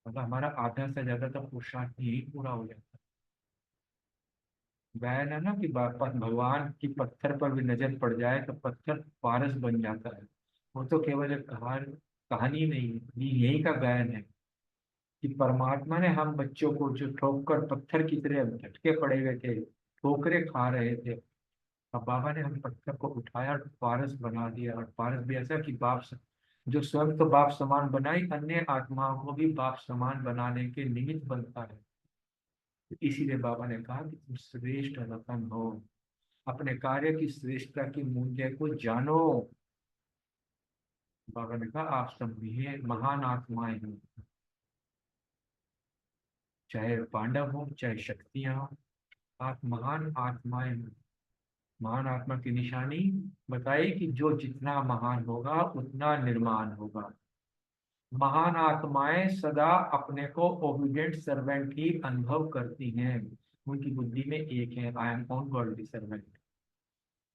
मतलब हमारा आधा से ज्यादा तो पुरुषार्थ यही पूरा हो जाता है। बयान है ना कि भगवान की पत्थर पर भी नजर पड़ जाए तो पत्थर पारस बन जाता है। वो तो केवल एक कहानी नहीं है, ये यही का बयान है कि परमात्मा ने हम बच्चों को जो ठोक कर पत्थर की तरह झटके पड़े हुए थे, ठोकरे खा रहे थे, अब बाबा ने हम पत्थर को उठाया और पारस बना दिया। और पारस भी ऐसा कि जो स्वयं तो बाप समान बनाई, अन्य आत्माओं को भी बाप समान बनाने के निमित्त बनता है। तो इसीलिए बाबा ने कहा कि तुम श्रेष्ठ रतन हो, अपने कार्य की श्रेष्ठता की मूल्य को जानो। बाबा ने कहा आप सब भी महान आत्माएं हो, चाहे पांडव हो चाहे शक्तियां हो, आप महान आत्माएं हो। महान आत्मा की निशानी बताई कि जो जितना महान होगा उतना निर्माण होगा। महान आत्माएं सदा अपने को ओबीडिएंट सर्वेंट ही अनुभव करती हैं। उनकी बुद्धि में एक है, I am on godly servant,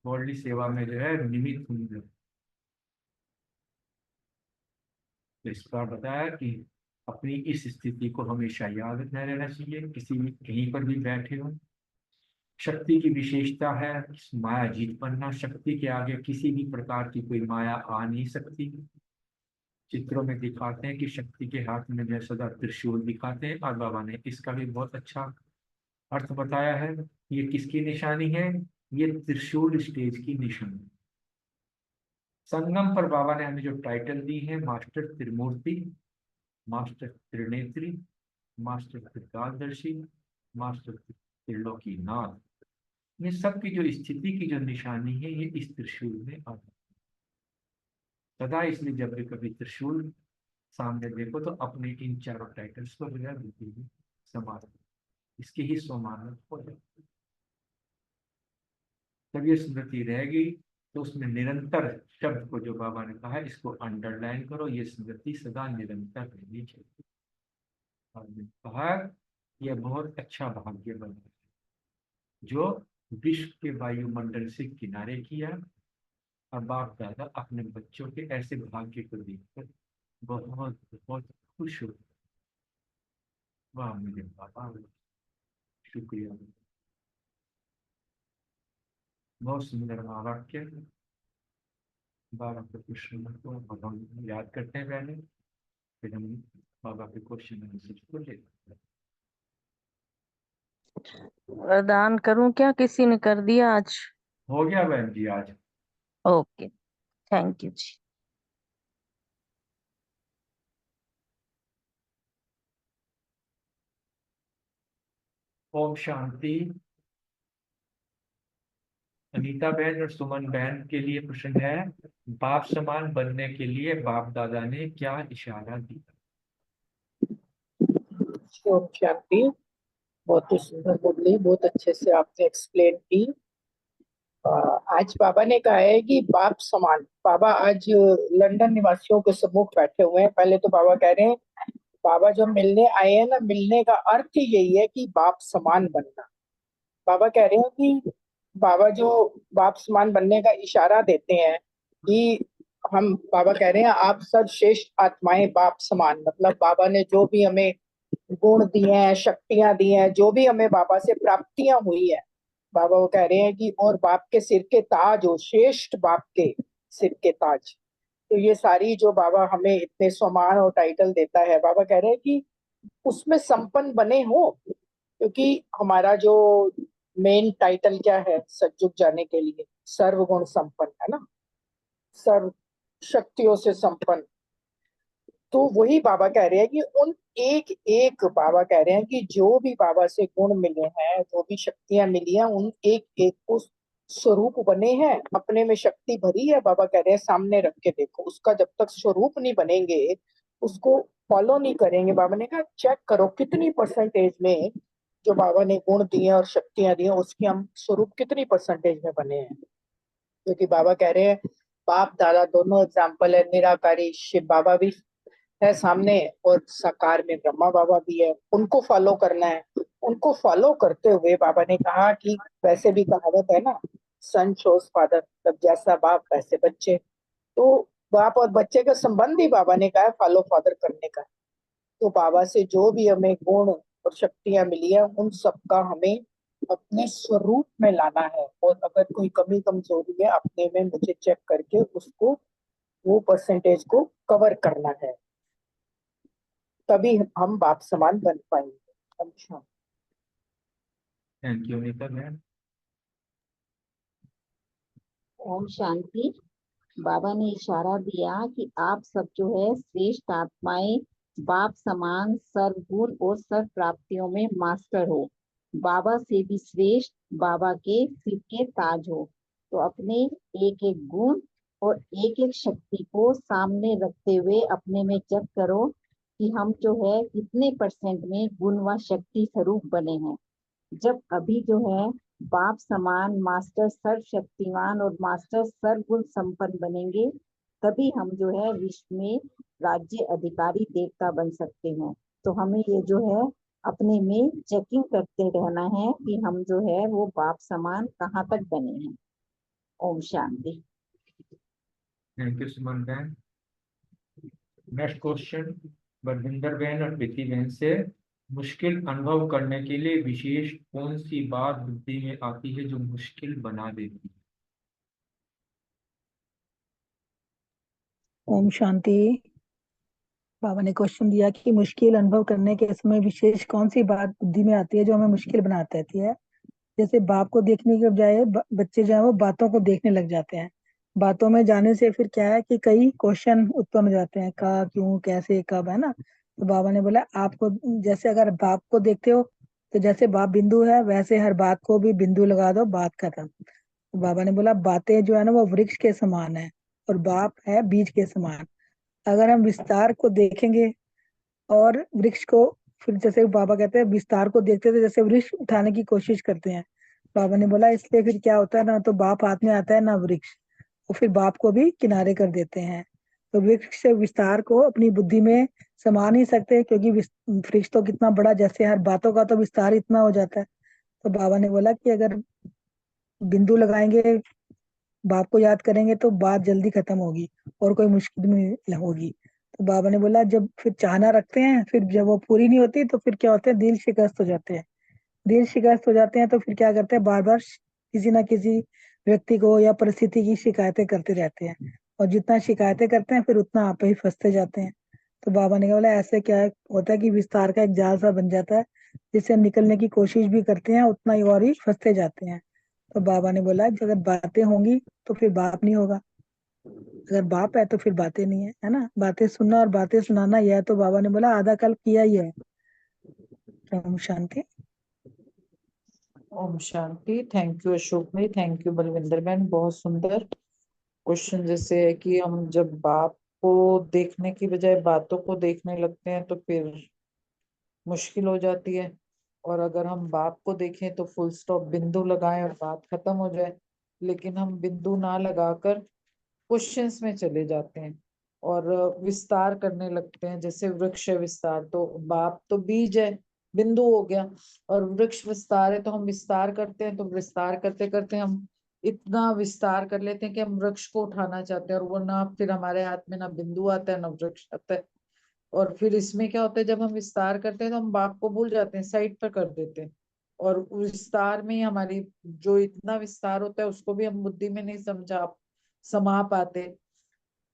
godly सेवा में जो है निमित्त हुई है। तो इस बार बताया कि अपनी इस स्थिति को हमेशा याद रखना रहना चाहिए, किसी भी कहीं पर भी बैठे हो। शक्ति की विशेषता है माया जीत बनना, शक्ति के आगे किसी भी प्रकार की कोई माया आ नहीं सकती। चित्रों में दिखाते हैं कि शक्ति के हाथ में जो सदा त्रिशूल दिखाते हैं, और बाबा ने इसका भी बहुत अच्छा अर्थ बताया है। ये किसकी निशानी है, ये त्रिशूल स्टेज की निशानी। संगम पर बाबा ने हमें जो टाइटल दी है, मास्टर त्रिमूर्ति, मास्टर त्रिनेत्री, मास्टर त्रिकालदर्शी, मास्टर त्रिलोकी नाथ, ये सब की जो स्थिति की जो निशानी है, ये इस त्रिशूल में आ जाती है सदा। इसलिए जब भी कभी त्रिशूल सामने देखो तो अपने इन चारों टाइटल्स को जो है समाज इसकी ही स्वमानत हो जाती है। जब ये स्मृति रहेगी तो उसमें निरंतर शब्द को जो बाबा ने कहा इसको अंडरलाइन करो, ये स्मृति सदा निरंतर रहनी चाहिए। और कहा यह बहुत अच्छा भाग्य बना है जो विश्व के वायुमंडल से किनारे किया। और बाप दादा अपने बच्चों के ऐसे भाग्य को देखकर बहुत बहुत खुश हो। वाह मेरे बाबा, शुक्रिया। बहुत सुंदर वाक्य। बाबा के क्वेश्चन को हम याद करते हैं पहले, फिर हम बाबा के क्वेश्चन आंसर को लेते हैं। वरदान करूं क्या, किसी ने कर दिया आज? हो गया बहन जी आज। ओके, थैंक यू जी। ओम शांति। अनीता बहन और सुमन बहन के लिए प्रश्न है, बाप समान बनने के लिए बाप दादा ने क्या इशारा दिया? ओम शांति। बहुत ही सुंदर मुरली, बहुत अच्छे से आपने एक्सप्लेन की। आज बाबा ने कहा है कि बाप समान। बाबा आज लंदन निवासियों के सम्मुख बैठे हुए हैं। पहले तो बाबा कह रहे हैं, बाबा जो मिलने आए हैं ना, मिलने का अर्थ ही यही है कि बाप समान बनना। बाबा कह रहे हैं कि बाबा जो बाप समान बनने का इशारा देते हैं कि हम, बाबा कह रहे हैं आप सर्वश्रेष्ठ आत्माएं बाप समान। मतलब बाबा ने जो भी हमें गुण दिए हैं, शक्तियां दी हैं, जो भी हमें बाबा से प्राप्तियां हुई है, बाबा वो कह रहे हैं कि और बाप के सिर के ताज हो, श्रेष्ठ बाप के सिर के ताज। तो ये सारी जो बाबा हमें इतने सम्मान और टाइटल देता है, बाबा कह रहे हैं कि उसमें संपन्न बने हो। क्योंकि हमारा जो मेन टाइटल क्या है सतयुग जाने के लिए, सर्वगुण संपन्न है ना, सर्व शक्तियों से संपन्न। तो वही बाबा कह रहे हैं कि उन एक एक, बाबा कह रहे हैं कि जो भी बाबा से गुण मिले हैं, जो भी शक्तियां मिली हैं, उन एक एक को स्वरूप बने हैं, अपने में शक्ति भरी है। बाबा कह रहे हैं सामने रख के देखो, उसका जब तक स्वरूप नहीं बनेंगे, उसको फॉलो नहीं करेंगे। बाबा ने कहा चेक करो कितनी परसेंटेज में जो बाबा ने गुण दिए और शक्तियां दी हैं, उसकी हम स्वरूप कितनी परसेंटेज में बने हैं। क्योंकि बाबा कह रहे हैं बाप दादा दोनों एग्जाम्पल है, निराकारी शिव बाबा भी है सामने और साकार में ब्रह्मा बाबा भी है, उनको फॉलो करना है। उनको फॉलो करते हुए बाबा ने कहा कि वैसे भी कहावत है ना, सन शोज फादर, तब जैसा बाप वैसे बच्चे। तो बाप और बच्चे का संबंध ही बाबा ने कहा है फॉलो फादर करने का। तो बाबा से जो भी हमें गुण और शक्तियां मिली है, उन सबका हमें अपने स्वरूप में लाना है। और अगर कोई कमी कमजोरी है अपने में, मुझे चेक करके उसको, वो परसेंटेज को कवर करना है, तभी हम बाप समान बन पाएंगे। अच्छा, thank you Nita ma'am. Om Shanti. बाबा ने इशारा दिया कि आप सब जो है श्रेष्ठ आत्माएं, बाप समान सर्वगुण और सर्व प्राप्तियों में मास्टर हो, बाबा से भी श्रेष्ठ, बाबा के सिर के ताज हो। तो अपने एक एक गुण और एक एक शक्ति को सामने रखते हुए अपने में चेक करो कि हम जो है कितने परसेंट में गुण व शक्ति स्वरूप बने हैं। जब अभी जो है बाप समान मास्टर सर्वशक्तिमान और मास्टर सर्वगुण संपन्न बनेंगे, तभी हम जो है विश्व में राज्य अधिकारी देवता बन सकते हैं। तो हमें ये जो है अपने में चेकिंग करते रहना है कि हम जो है वो बाप समान कहाँ तक बने हैं। ओम शांति। थैंक यू सुमन बहन। नेक्स्ट क्वेश्चन बलविंदर बहन और प्रीति बहन से, मुश्किल अनुभव करने के लिए विशेष कौन सी बात बुद्धि में आती है जो मुश्किल बना देती है? ओम शांति। बाबा ने क्वेश्चन दिया कि मुश्किल अनुभव करने के समय विशेष कौन सी बात बुद्धि में आती है जो हमें मुश्किल बना देती है। जैसे बाप को देखने के बजाय बच्चे जो है वो बातों को देखने लग जाते हैं। बातों में जाने से फिर क्या है कि कई क्वेश्चन उत्पन्न हो जाते हैं, कहा, क्यों, कैसे, कब, है ना। तो बाबा ने बोला आपको, जैसे अगर बाप को देखते हो तो जैसे बाप बिंदु है, वैसे हर बात को भी बिंदु लगा दो, बात खत्म। तो बाबा ने बोला बातें जो है ना वो वृक्ष के समान है और बाप है बीज के समान। अगर हम विस्तार को देखेंगे और वृक्ष को, फिर जैसे बाबा कहते हैं विस्तार को देखते थे जैसे वृक्ष उठाने की कोशिश करते हैं। बाबा ने बोला इसलिए फिर क्या होता है ना, तो बाप हाथ में आता है ना वृक्ष, और फिर बाप को भी किनारे कर देते हैं। तो वृक्ष से विस्तार को अपनी बुद्धि में समा नहीं सकते, क्योंकि वृक्ष तो कितना बड़ा, जैसे हर बातों का तो विस्तार इतना हो जाता है। तो बाबा ने बोला कि अगर बिंदु लगाएंगे, बाप को याद करेंगे तो बात जल्दी खत्म होगी और कोई मुश्किल नहीं होगी। तो बाबा ने बोला जब फिर चाहना रखते हैं, फिर जब वो पूरी नहीं होती तो फिर क्या होता है, दिल शिकस्त हो जाते हैं। दिल शिकस्त हो जाते हैं तो फिर क्या करते हैं, बार बार किसी ना किसी व्यक्ति को या परिस्थिति की शिकायतें करते रहते हैं, और जितना शिकायतें करते हैं फिर उतना आप ही फंसते जाते हैं। तो बाबा ने बोला ऐसे क्या होता है कि विस्तार का एक जाल सा बन जाता है, जिससे हम निकलने की कोशिश भी करते हैं, उतना ही और ही फंसते जाते हैं। तो बाबा ने बोला कि अगर बातें होंगी तो फिर बाप नहीं होगा, अगर बाप है तो फिर बातें नहीं है ना। बातें सुनना और बातें सुनाना, यह तो बाबा ने बोला आधा कल किया ही है। ओम शांति। ओम शांति। थैंक यू अशोक भाई, थैंक यू बलविंदर बहन, बहुत सुंदर क्वेश्चन। जैसे है कि हम जब बाप को देखने की बजाय बातों को देखने लगते हैं तो फिर मुश्किल हो जाती है। और अगर हम बाप को देखें तो फुल स्टॉप बिंदु लगाएं और बात खत्म हो जाए, लेकिन हम बिंदु ना लगाकर क्वेश्चंस में चले जाते हैं और विस्तार करने लगते हैं। जैसे वृक्ष विस्तार, तो बाप तो बीज है, बिंदु हो गया, और वृक्ष विस्तार है तो हम विस्तार करते हैं। तो विस्तार करते करते हम इतना विस्तार कर लेते हैं कि हम वृक्ष को उठाना चाहते हैं, और वो ना फिर हमारे हाथ में ना बिंदु आता है ना वृक्ष आता है। और फिर इसमें क्या होता है, जब हम विस्तार करते हैं तो हम बाप को भूल जाते हैं, साइड पर कर देते हैं। और विस्तार में ही हमारी जो इतना विस्तार होता है उसको भी हम बुद्धि में नहीं समा पाते,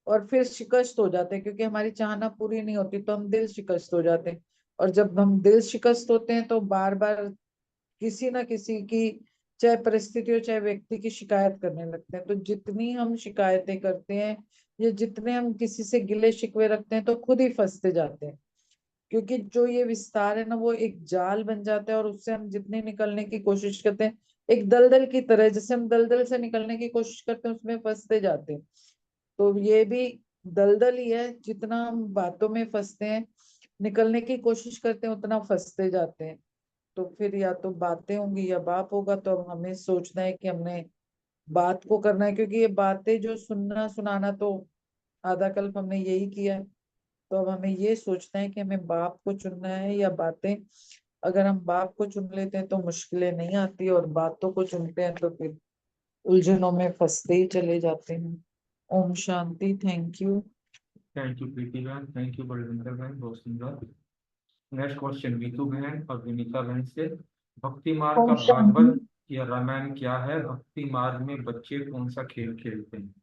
और फिर शिकस्त हो जाते हैं, क्योंकि हमारी चाहना पूरी नहीं होती तो हम दिल शिकस्त हो जाते हैं। और जब हम दिल शिकस्त होते हैं तो बार बार किसी ना किसी की, चाहे परिस्थिति हो चाहे व्यक्ति की, शिकायत करने लगते हैं। तो जितनी हम शिकायतें करते हैं या जितने हम किसी से गिले शिकवे रखते हैं तो खुद ही फंसते जाते हैं। क्योंकि जो ये विस्तार है ना, वो एक जाल बन जाता है, और उससे हम जितने निकलने की कोशिश करते हैं, एक दलदल की तरह, जैसे हम दलदल से निकलने की कोशिश करते हैं उसमें फंसते जाते हैं। तो ये भी दलदल ही है, जितना हम बातों में फंसते हैं, निकलने की कोशिश करते हैं, उतना फंसते जाते हैं। तो फिर या तो बातें होंगी या बाप होगा। तो अब हमें सोचना है कि हमने बात को करना है, क्योंकि ये बातें जो सुनना सुनाना तो आधा कल्प हमने यही किया है। तो अब हमें ये सोचना है कि हमें बाप को चुनना है या बातें। अगर हम बाप को चुन लेते हैं तो मुश्किलें नहीं आती, और बातों को चुनते हैं तो फिर उलझनों में फंसते ही चले जाते हैं। ओम शांति। Thank you. Thank you Preeti बहन, थैंक यू बलविंदर बहन, बहुत सुंदर। नेक्स्ट क्वेश्चन नीतू बहन और विनीता बहन से। भक्ति मार्ग का ओम शांति। भागवत या रामायण क्या है? भक्ति मार्ग में बच्चे कौन सा खेल खेलते हैं?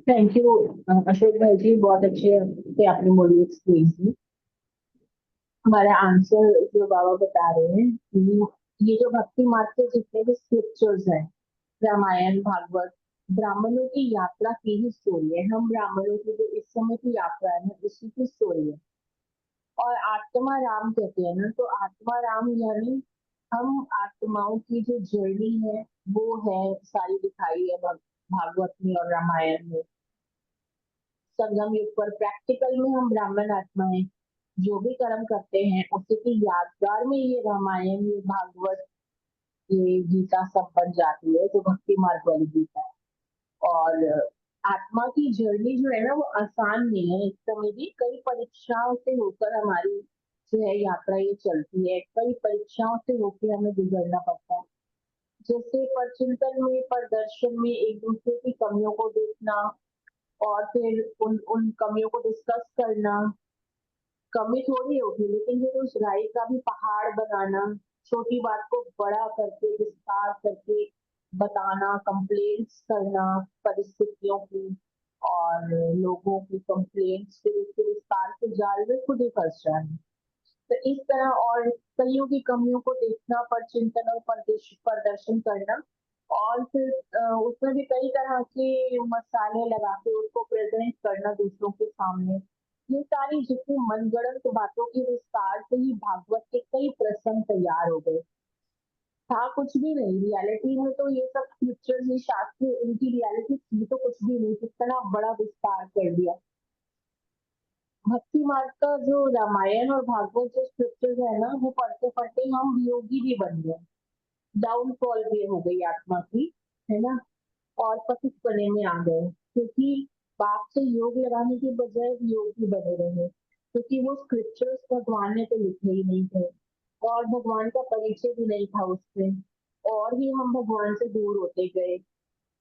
थैंक यू अशोक भाई जी, बहुत अच्छे से आपने मॉड्यूल एक्सप्लेन की। हमारा आंसर जो बाबा बता रहे हैं कि ये जो भक्ति मार्ग के जितने भी स्क्रिप्चर्स हैं, रामायण भागवत, ब्राह्मणों की यात्रा की ही स्टोरी है। हम ब्राह्मणों की जो इस समय की यात्रा है ना, इसी की स्टोरी है। और आत्मा राम कहते हैं ना, तो आत्मा राम यानी हम आत्माओं की जो जर्नी है वो है, सारी दिखाई है भागवत में और रामायण में। संगम युग पर प्रैक्टिकल में हम ब्राह्मण आत्मा है, जो भी कर्म करते हैं उसी की यादगार में ये रामायण, ये भागवत, ये गीता सब बन जाती है, जो भक्ति मार्ग वाली गीता है। और आत्मा की जर्नी जो है ना, वो आसान नहीं है। इस समय भी कई परीक्षाओं से होकर हमारी जो है यात्रा ये चलती है, कई परीक्षाओं से होकर हमें गुजरना पड़ता है। जैसे पर चिंतन में, प्रदर्शन में एक दूसरे की कमियों को देखना, और फिर उन उन कमियों को डिस्कस करना। कमी थोड़ी होगी, लेकिन फिर उस राय का भी पहाड़ बनाना, छोटी बात को बड़ा करके विस्तार करके बताना, कंप्लेंट्स करना परिस्थितियों की और लोगों की कंप्लेंट्स, फिर उसके विस्तार के जाल में खुद ही फंस जाना। तो इस तरह और कईयों की कमियों को देखना, पर चिंतन और प्रदर्शन करना, और फिर उसमें भी कई तरह के मसाले लगा के उसको प्रेजेंट करना दूसरों के सामने। ये सारी जितनी मनगढ़ंत बातों के विस्तार से ही भागवत के कई प्रसंग तैयार हो गए। था कुछ भी नहीं रियलिटी में, तो ये सब स्क्रिप्चर्स, ये शास्त्र, इनकी रियलिटी थी तो कुछ भी नहीं, कितना बड़ा विस्तार कर दिया। भक्ति मार्ग का जो रामायण और भागवत जो स्क्रिप्चर्स है ना, वो पढ़ते पढ़ते हम वियोगी भी बन गए, डाउनफॉल भी हो गई आत्मा की, है ना, और पतित बने में आ गए, क्योंकि बाप से योग लगाने के बजाय वियोगी बने रहे, क्योंकि वो स्क्रिप्चर्स भगवान ने तो लिखे ही नहीं थे, और भगवान का परिचय भी नहीं था उसमें, और ही हम भगवान से दूर होते गए।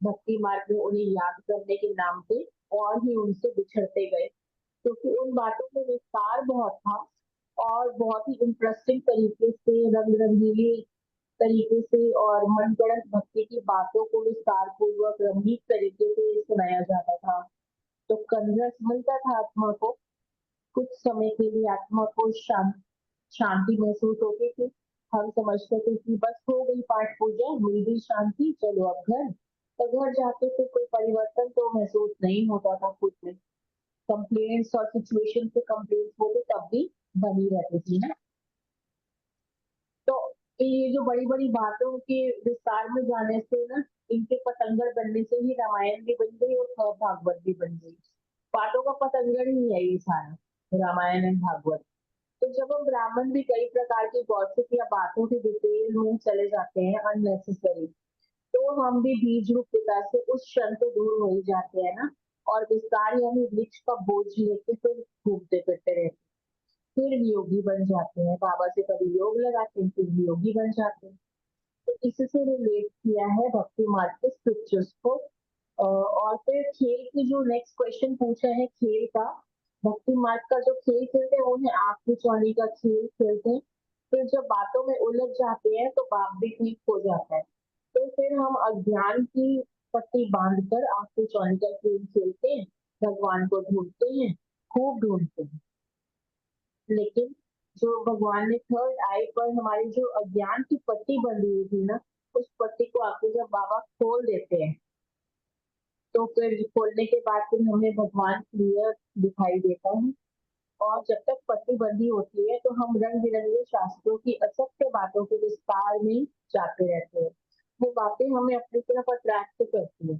भक्ति मार्ग में उन्हें याद करने के नाम पे और ही उनसे बिछड़ते गए, क्योंकि उन बातों में विस्तार बहुत था, और बहुत ही इंटरेस्टिंग तरीके से, रंग रंगीली तरीके से और मनगढ़ंत भक्ति की बातों को विस्तार पूर्वक रंगीन तरीके से सुनाया जाता था। तो कंजस मिलता था आत्मा को, कुछ समय के लिए आत्मा को शांति महसूस होती थी। हम समझते थे कि बस हो गई पाठ पूजा, मिल गई शांति, चलो अब घर। तो घर जाते थे कोई परिवर्तन तो महसूस नहीं होता था खुद में। कंप्लेंट्स और सिचुएशन से कंप्लेंट्स होते तब भी बनी रहती थी ना। तो ये जो बड़ी बड़ी बातों के विस्तार में जाने से ना, इनके पतंगर बनने से ही रामायण भी बन गई और भागवत भी बन गई। बातों का पतंगर ही है ये सारा रामायण एंड भागवत। तो जब हम ब्राह्मण भी कई प्रकार की गॉसिप या बातों की डिटेल में चले जाते हैं अननेसेसरी, तो हम भी बीज रूप पिता से उस क्षण पे दूर हो ही जाते हैं ना, और विस्तार यानी वृक्ष का बोझ लेके फिर घूमते फिरते रहते हैं। फिर योगी बन जाते हैं, बाबा से कभी योग लगाते हैं, फिर योगी बन जाते हैं। तो इससे रिलेट किया है भक्ति मार्ग के स्क्रिप्चर्स को। और फिर खेल की जो नेक्स्ट क्वेश्चन पूछा है खेल का, भक्ति मार्ग का जो खेल खेलते हैं वो है आंख मिचौनी का खेल खेलते हैं। फिर जब बातों में उलझ जाते हैं तो बाप भी ठीक हो जाता है। तो फिर हम अज्ञान की पट्टी बांधकर आंख मिचौनी का खेल खेलते हैं, भगवान को ढूंढते हैं, खूब ढूंढते हैं। लेकिन जो भगवान ने थर्ड आई पर हमारी जो अज्ञान की पट्टी बंधी हुई थी ना, उस पट्टी को आके जब बाबा खोल देते हैं, तो फिर खोलने के बाद फिर हमें भगवान क्लियर दिखाई देता है। और जब तक पट्टी बंदी होती है तो हम रंग बिरंगे शास्त्रों की असत्य बातों के विस्तार में जाते रहते हैं। वो बातें हमें अपनी तरफ अट्रैक्ट करती है।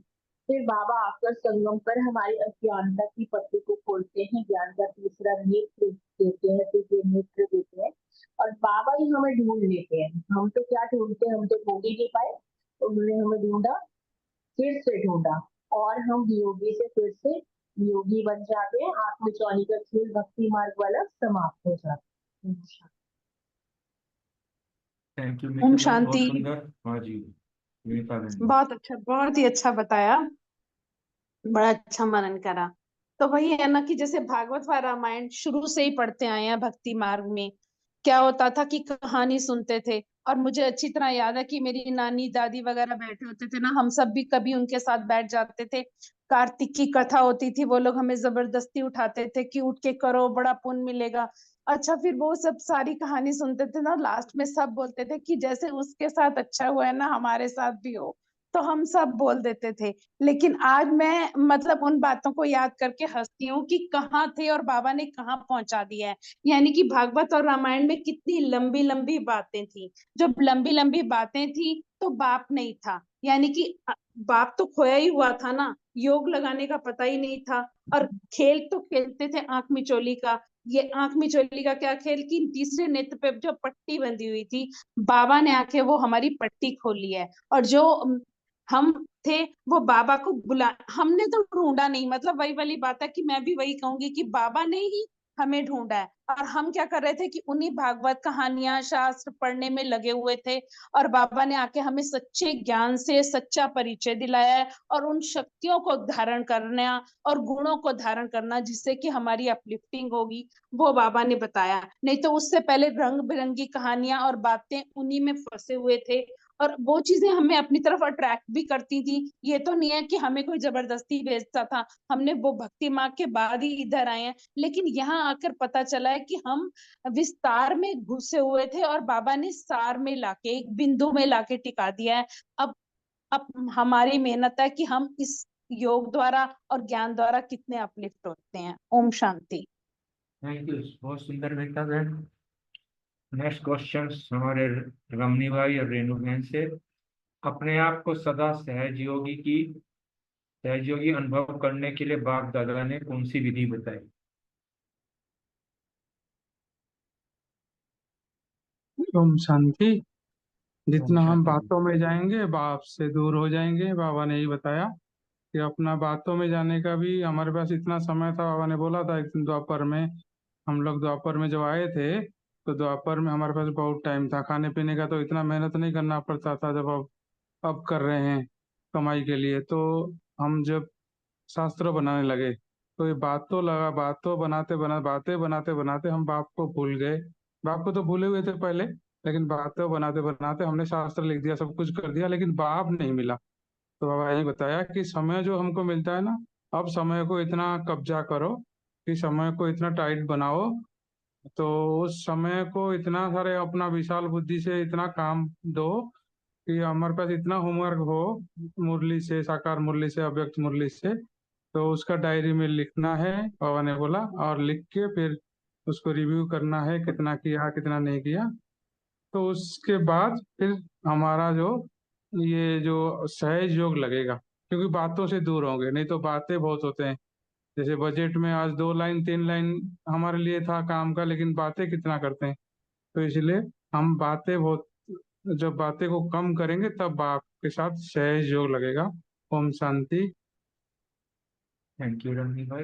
फिर बाबा आकर संगम पर हमारी अज्ञानता की पट्टी को खोलते हैं, ज्ञान का तीसरा नेत्र देते हैं, तृतीय नेत्र देते हैं, और बाबा ही हमें ढूंढ लेते हैं। हम तो क्या ढूंढते हैं, हम तो ढूंढ ही नहीं पाए, उन्होंने हमें ढूंढा, फिर से ढूंढा, और हम योगी से फिर से योगी बन जाते हैं। आंख मिचौनी का खेल भक्ति मार्ग वाला समाप्त हो जाता है। थैंक यू ओम मित्र, बहुत शांति। सुंदर। हाँ जी, विनीता बहन। बहुत अच्छा, बहुत ही अच्छा बताया, बड़ा अच्छा मनन करा। तो वही है ना कि जैसे भागवत व रामायण शुरू से ही पढ़ते आए हैं भक्ति मार्ग में, क्या होता था कि कहानी सुनते थे, और मुझे अच्छी तरह याद है कि मेरी नानी दादी वगैरह बैठे होते थे ना, हम सब भी कभी उनके साथ बैठ जाते थे। कार्तिक की कथा होती थी, वो लोग हमें जबरदस्ती उठाते थे कि उठ के करो, बड़ा पुण्य मिलेगा। अच्छा, फिर वो सब सारी कहानी सुनते थे ना, लास्ट में सब बोलते थे कि जैसे उसके साथ अच्छा हुआ है ना, हमारे साथ भी हो। तो हम सब बोल देते थे। लेकिन आज मैं मतलब उन बातों को याद करके हंसती हूँ कि कहाँ थे और बाबा ने कहाँ पहुंचा दिया है। यानी कि भागवत और रामायण में कितनी लंबी लंबी बातें थी। जब लंबी लंबी बातें थी तो बाप नहीं था, यानी कि बाप तो खोया ही हुआ था ना, योग लगाने का पता ही नहीं था। और खेल तो खेलते थे आंख मिचोली का। ये आंख मिचोली का क्या खेल कि तीसरे नेत्र पे जो पट्टी बंधी हुई थी, बाबा ने आके वो हमारी पट्टी खोली है। और जो हम थे वो बाबा को बुला, हमने तो ढूंढा नहीं, मतलब वही वाली बात है कि मैं भी वही कहूंगी कि बाबा ने ही हमें ढूंढा है। और हम क्या कर रहे थे कि उन्हीं भागवत कहानियां शास्त्र पढ़ने में लगे हुए थे, और बाबा ने आके हमें सच्चे ज्ञान से सच्चा परिचय दिलाया है, और उन शक्तियों को धारण करना और गुणों को धारण करना जिससे कि हमारी अपलिफ्टिंग होगी, वो बाबा ने बताया। नहीं तो उससे पहले रंग बिरंगी कहानियां और बातें उन्हीं में फंसे हुए थे, और वो चीजें हमें अपनी तरफ अट्रैक्ट भी करती थी। ये तो नहीं है कि हमें कोई जबरदस्ती भेजता था, हमने वो भक्ति मार्ग के बाद ही इधर आए हैं। लेकिन यहाँ आकर पता चला है कि हम विस्तार में घुसे हुए थे, और बाबा ने सार में लाके एक बिंदु में लाके टिका दिया है। अब हमारी मेहनत है कि हम इस योग द्वारा और ज्ञान द्वारा कितने अपलिफ्ट होते हैं। ओम शांति। थैंक यू, बहुत सुंदर विनीता बहन। नेक्स्ट क्वेश्चन हमारे रमनी भाई और रेणु बहन से। अपने आप को सदा सहजयोगी अनुभव करने के लिए बाप दादा ने कौन सी विधि बताई? ओम शांति। जितना ओम हम शांति। बातों में जाएंगे बाप से दूर हो जाएंगे। बाबा ने ही बताया कि अपना बातों में जाने का भी हमारे पास इतना समय था। बाबा ने बोला था एक दिन द्वापर में, हम लोग द्वापर में जब आए थे तो द्वापर में हमारे पास बहुत टाइम था, खाने पीने का तो इतना मेहनत नहीं करना पड़ता था जब अब कर रहे हैं कमाई के लिए। तो हम जब शास्त्र बनाने लगे तो ये बातें बनाते बनाते हम बाप को भूल गए। बाप को तो भूले हुए थे पहले, लेकिन बातें बनाते बनाते हमने शास्त्र लिख दिया, सब कुछ कर दिया, लेकिन बाप नहीं मिला। तो बाबा यही बताया कि समय जो हमको मिलता है ना, अब समय को इतना कब्जा करो कि समय को इतना टाइट बनाओ, तो उस समय को इतना सारे अपना विशाल बुद्धि से इतना काम दो कि हमारे पास इतना होमवर्क हो, मुरली से, साकार मुरली से, अव्यक्त मुरली से, तो उसका डायरी में लिखना है बाबा ने बोला, और लिख के फिर उसको रिव्यू करना है कितना किया कितना नहीं किया। तो उसके बाद फिर हमारा जो ये जो सहज योग लगेगा, क्योंकि बातों से दूर होंगे, नहीं तो बातें बहुत होते हैं। जैसे बजट में आज 2 लाइन 3 लाइन हमारे लिए था काम का, लेकिन बातें कितना करते हैं। तो इसलिए हम बातें बहुत, जब बातें को कम करेंगे तब बाप के साथ सहज योग लगेगा। ओम शांति। थैंक यू रमनी भाई।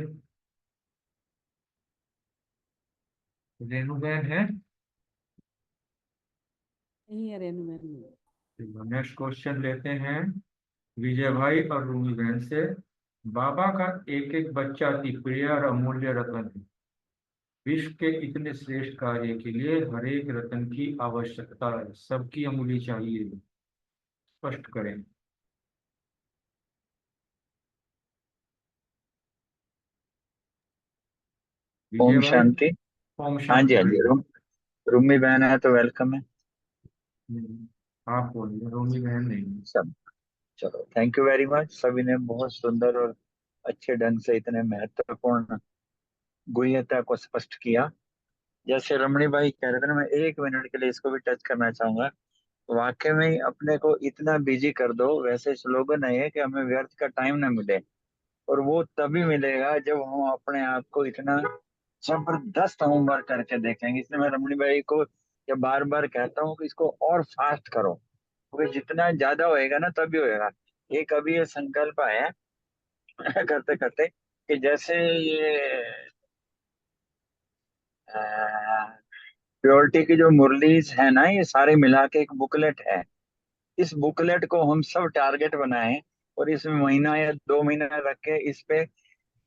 रेणु बहन है? नहीं है रेणु मैम नहीं। नेक्स्ट क्वेश्चन लेते हैं विजय भाई और रूमी बहन से। बाबा का एक एक बच्चा अति प्रिय और अमूल्य रत्न है। विश्व के इतने श्रेष्ठ कार्य के लिए हर एक रत्न की आवश्यकता है, सबकी अमूल्य चाहिए। स्पष्ट करें। विजय ओम भाई। शांति। ओम हाँ जी, शांति हाँ जी। भाई। रूमी बहन है तो वेलकम है आप बोलिए, रोमी बहन नहीं। सब। चलो, थैंक यू वेरी मच। सभी ने बहुत सुंदर और अच्छे ढंग से इतने महत्वपूर्ण गुह्यता को स्पष्ट किया। जैसे रमणी भाई कह रहे थे ना, मैं 1 मिनट के लिए इसको भी टच करना चाहूंगा। वाकई में ही अपने को इतना बिजी कर दो, वैसे स्लोगन है कि हमें व्यर्थ का टाइम ना मिले, और वो तभी मिलेगा जब हम अपने आप को इतना जबरदस्त होमवर्क करके देखेंगे। इसलिए मैं रमणी भाई को ये बार बार कहता हूँ कि इसको और फास्ट करो, क्योंकि जितना ज्यादा होएगा ना तभी होएगा। एक अभी ये संकल्प आया करते करते कि जैसे ये प्योरिटी की जो मुरलीज है ना, ये सारे मिला के एक बुकलेट है। इस बुकलेट को हम सब टारगेट बनाएं और इसमें महीना या 2 महीना रख के इस पे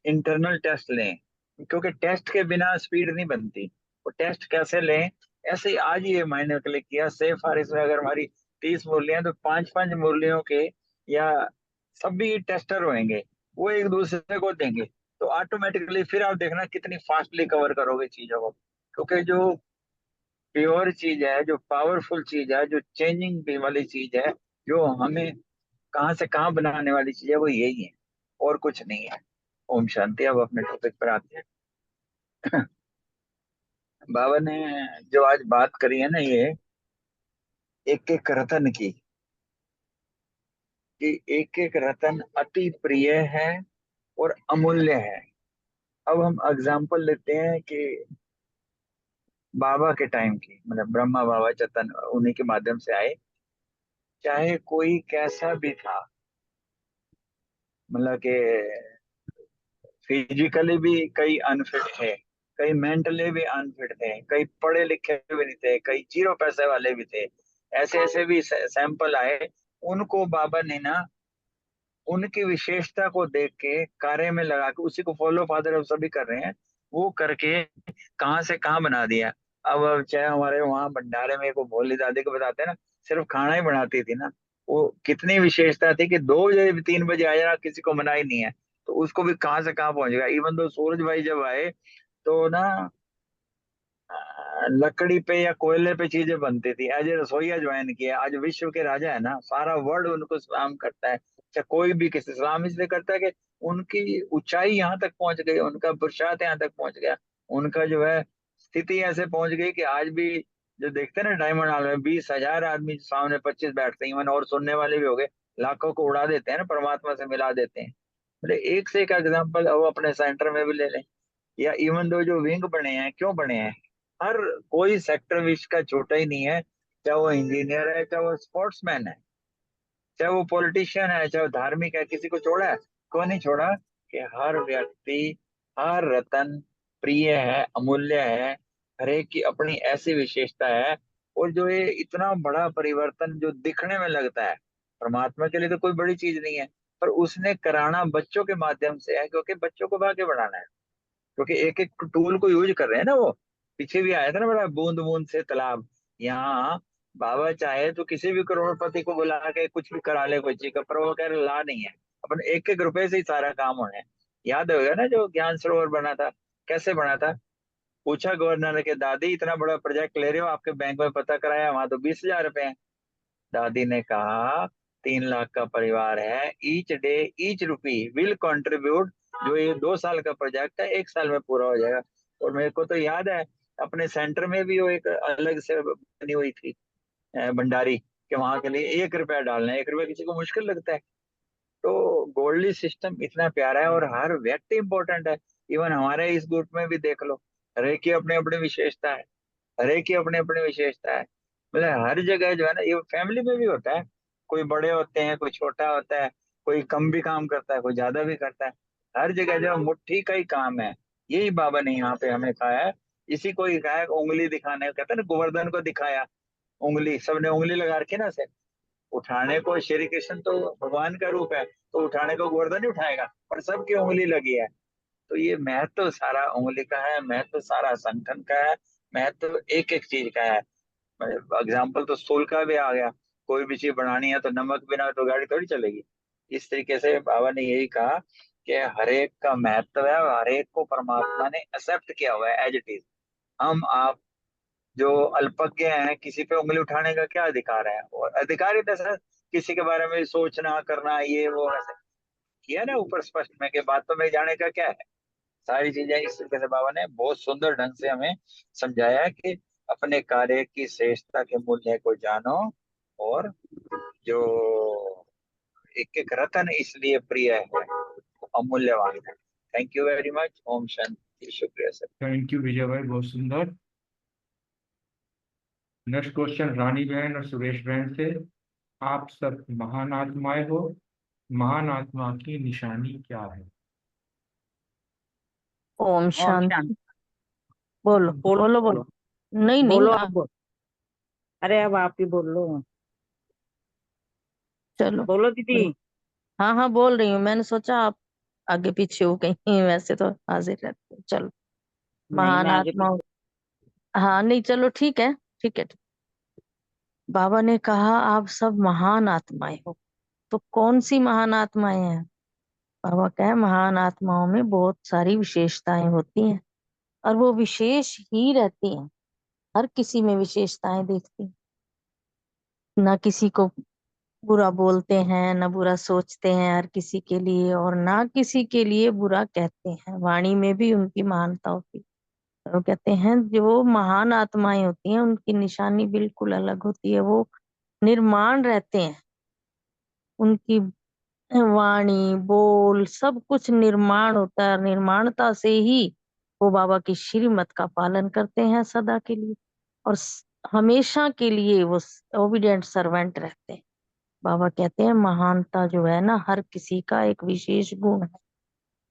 इंटरनल टेस्ट लें, क्योंकि टेस्ट के बिना स्पीड नहीं बनती। वो टेस्ट कैसे लें, ऐसे ही आज ये मैंने क्लिक किया सेफ फारिस में अगर हमारी 30 मुरलियां तो 5-5 मुरलियों के या सभी टेस्टर होंगे, वो एक दूसरे को देंगे, तो ऑटोमेटिकली फिर आप देखना कितनी फास्टली कवर करोगे चीजों को। क्योंकि जो प्योर चीज है, जो पावरफुल चीज है, जो चेंजिंग वाली चीज है, जो हमें कहाँ से कहाँ बनाने वाली चीज है, वो यही है और कुछ नहीं है। ओम शांति। अब अपने टॉपिक पर आते हैं। बाबा ने जो आज बात करी है ना, ये एक एक रतन की, कि एक एक रतन अति प्रिय है और अमूल्य है। अब हम एग्जाम्पल लेते हैं कि बाबा के टाइम की, मतलब ब्रह्मा बाबा चेतन उन्हीं के माध्यम से आए, चाहे कोई कैसा भी था, मतलब कि फिजिकली भी कई अनफिट थे, कई मेंटली भी अनफिट थे, कई पढ़े लिखे भी नहीं थे, कई 0 पैसे वाले भी थे। ऐसे ऐसे भी सैंपल आए। उनको बाबा ने ना उनकी विशेषता को देख के कार्य में लगा के, उसी को फॉलो फादर अब सभी कर रहे हैं, वो करके कहाँ से कहाँ बना दिया। अब चाहे हमारे वहाँ भंडारे में को भोली दादी को बताते हैं ना, सिर्फ खाना ही बनाती थी ना, वो कितनी विशेषता थी कि 2 बजे 3 बजे आ जाना, किसी को मना ही नहीं है। तो उसको भी कहाँ से कहाँ पहुंच गया। इवन दो सूरज भाई जब आए तो ना लकड़ी पे या कोयले पे चीजें बनती थी, एज ए रसोईया ज्वाइन किया। आज विश्व के राजा है ना, सारा वर्ल्ड उनको सलाम करता है। चाहे कोई भी किसी सलाम इसलिए करता है कि उनकी ऊंचाई यहाँ तक पहुंच गई, उनका पुरुषार्थ यहाँ तक पहुंच गया, उनका जो है स्थिति ऐसे पहुंच गई कि आज भी जो देखते हैं ना डायमंड हॉल में 20,000 आदमी सामने 25 बैठते हैं, इवन और सुनने वाले भी हो गए, लाखों को उड़ा देते हैं ना, परमात्मा से मिला देते हैं। मतलब एक से एक एग्जाम्पल अब अपने सेंटर में भी ले लें, या इवन दो जो विंग बने हैं, क्यों बने हैं, हर कोई सेक्टर विश्व का छोटा ही नहीं है। चाहे वो इंजीनियर है, चाहे वो स्पोर्ट्समैन है, चाहे वो पॉलिटिशियन है, चाहे वो धार्मिक है, किसी को छोड़ा है? क्यों नहीं छोड़ा? कि हर व्यक्ति, हर रतन प्रिय है, अमूल्य है, हर एक की अपनी ऐसी विशेषता है। और जो ये इतना बड़ा परिवर्तन जो दिखने में लगता है, परमात्मा के लिए तो कोई बड़ी चीज नहीं है, पर उसने कराना बच्चों के माध्यम से है, क्योंकि बच्चों को आगे बढ़ाना है। क्योंकि एक एक टूल को यूज कर रहे हैं ना। वो पीछे भी आया था ना बड़ा, बूंद बूंद से तालाब। यहाँ बाबा चाहे तो किसी भी करोड़पति को बुला के कुछ भी करा ले कोई चीज का, पर वो कह रहे ला नहीं है, अपन एक एक रुपए से ही सारा काम होना है। याद होगा ना जो ज्ञान सरोवर बना था, कैसे बना था? पूछा गवर्नर ने कि दादी इतना बड़ा प्रोजेक्ट ले रहे हो, आपके बैंक में पता कराया, वहां तो 20,000 रुपए हैं। दादी ने कहा 3 लाख का परिवार है, each day each rupee will contribute. जो ये 2 साल का प्रोजेक्ट है 1 साल में पूरा हो जाएगा। और मेरे को तो याद है अपने सेंटर में भी वो एक अलग से बनी हुई थी भंडारी, कि वहां के लिए 1 रुपया डालना है। 1 रुपया किसी को मुश्किल लगता है, तो गोल्डी सिस्टम इतना प्यारा है और हर व्यक्ति इंपॉर्टेंट है। इवन हमारे इस ग्रुप में भी देख लो, हर एक की अपनी अपनी विशेषता है, हर एक की अपनी अपनी विशेषता है। मतलब हर जगह जो है ना, ये फैमिली में भी होता है, कोई बड़े होते हैं, कोई छोटा होता है, कोई कम भी काम करता है, कोई ज्यादा भी करता है। हर जगह जो मुट्ठी का ही काम है, यही बाबा ने यहाँ पे हमें कहा है। इसी को ही कहा है, उंगली दिखाने, कहते हैं ना, गोवर्धन को दिखाया उंगली, सबने उंगली लगा रखी ना से। उठाने को श्री कृष्ण तो भगवान का रूप है, तो उठाने को गोवर्धन ही उठाएगा, पर सबकी उंगली लगी है। तो ये महत्व सारा उंगली का है, महत्व सारा संगठन का है, महत्व एक एक चीज का है। एग्जाम्पल तो स्टूल का भी आ गया, कोई भी चीज बनानी है तो नमक बिना तो गाड़ी थोड़ी चलेगी। इस तरीके से बाबा ने यही कहा कि हर एक का महत्व है और हर एक को परमात्मा ने एक्सेप्ट किया हुआ है एज इट इज। हम आप जो अल्पज्ञ हैं, किसी पे उंगली उठाने का क्या अधिकार है? और अधिकार ही दरअसल किसी के बारे में सोचना करना, ये वो ऐसे किया ना ऊपर स्पष्ट में कि बातों में जाने का क्या है। सारी चीजें इस तरीके से बाबा ने बहुत सुंदर ढंग से हमें समझाया है कि अपने कार्य की श्रेष्ठता के मूल्य को जानो, और जो एक एक रतन इसलिए प्रिय है, वो अमूल्यवान है। Thank you very much. ओम शांति। शुक्रिया सर। थैंक यू विजय भाई, बहुत सुंदर। नेक्स्ट क्वेश्चन रानी बहन और सुरेश बहन से। आप सब महान आत्माएं हो, महान आत्मा की निशानी क्या है? ओम ओम शांति। शांति। बोलो बोलो बोलो बोलो बोलो। नहीं नहीं बोलो, आप आप बोलो। अरे अब आप ही बोल लो, चलो बोलो दीदी। हाँ हाँ बोल रही हूँ। मैंने सोचा आप आगे पीछे हो कहीं वैसे तो हाजिर रहते हो। चलो नहीं, मैं महान आगे आत्मा। पीछे। हाँ नहीं चलो ठीक है ठीक है। बाबा ने कहा आप सब महान आत्माएं हो, तो कौन सी महान आत्माएं हैं? बाबा कहे महान आत्माओं में बहुत सारी विशेषताएं होती हैं और वो विशेष ही रहती हैं। हर किसी में विशेषताएं देखती हैं। ना किसी को बुरा बोलते हैं, ना बुरा सोचते हैं हर किसी के लिए, और ना किसी के लिए बुरा कहते हैं। वाणी में भी उनकी महानता होती है। वो कहते हैं जो महान आत्माएं होती हैं उनकी निशानी बिल्कुल अलग होती है। वो निर्माण रहते हैं। उनकी वाणी बोल सब कुछ निर्माण होता है। निर्माणता से ही वो बाबा की श्रीमत का पालन करते हैं सदा के लिए, और हमेशा के लिए वो ओबीडिएंट सर्वेंट रहते हैं। बाबा कहते हैं महानता जो है ना हर किसी का एक विशेष गुण है।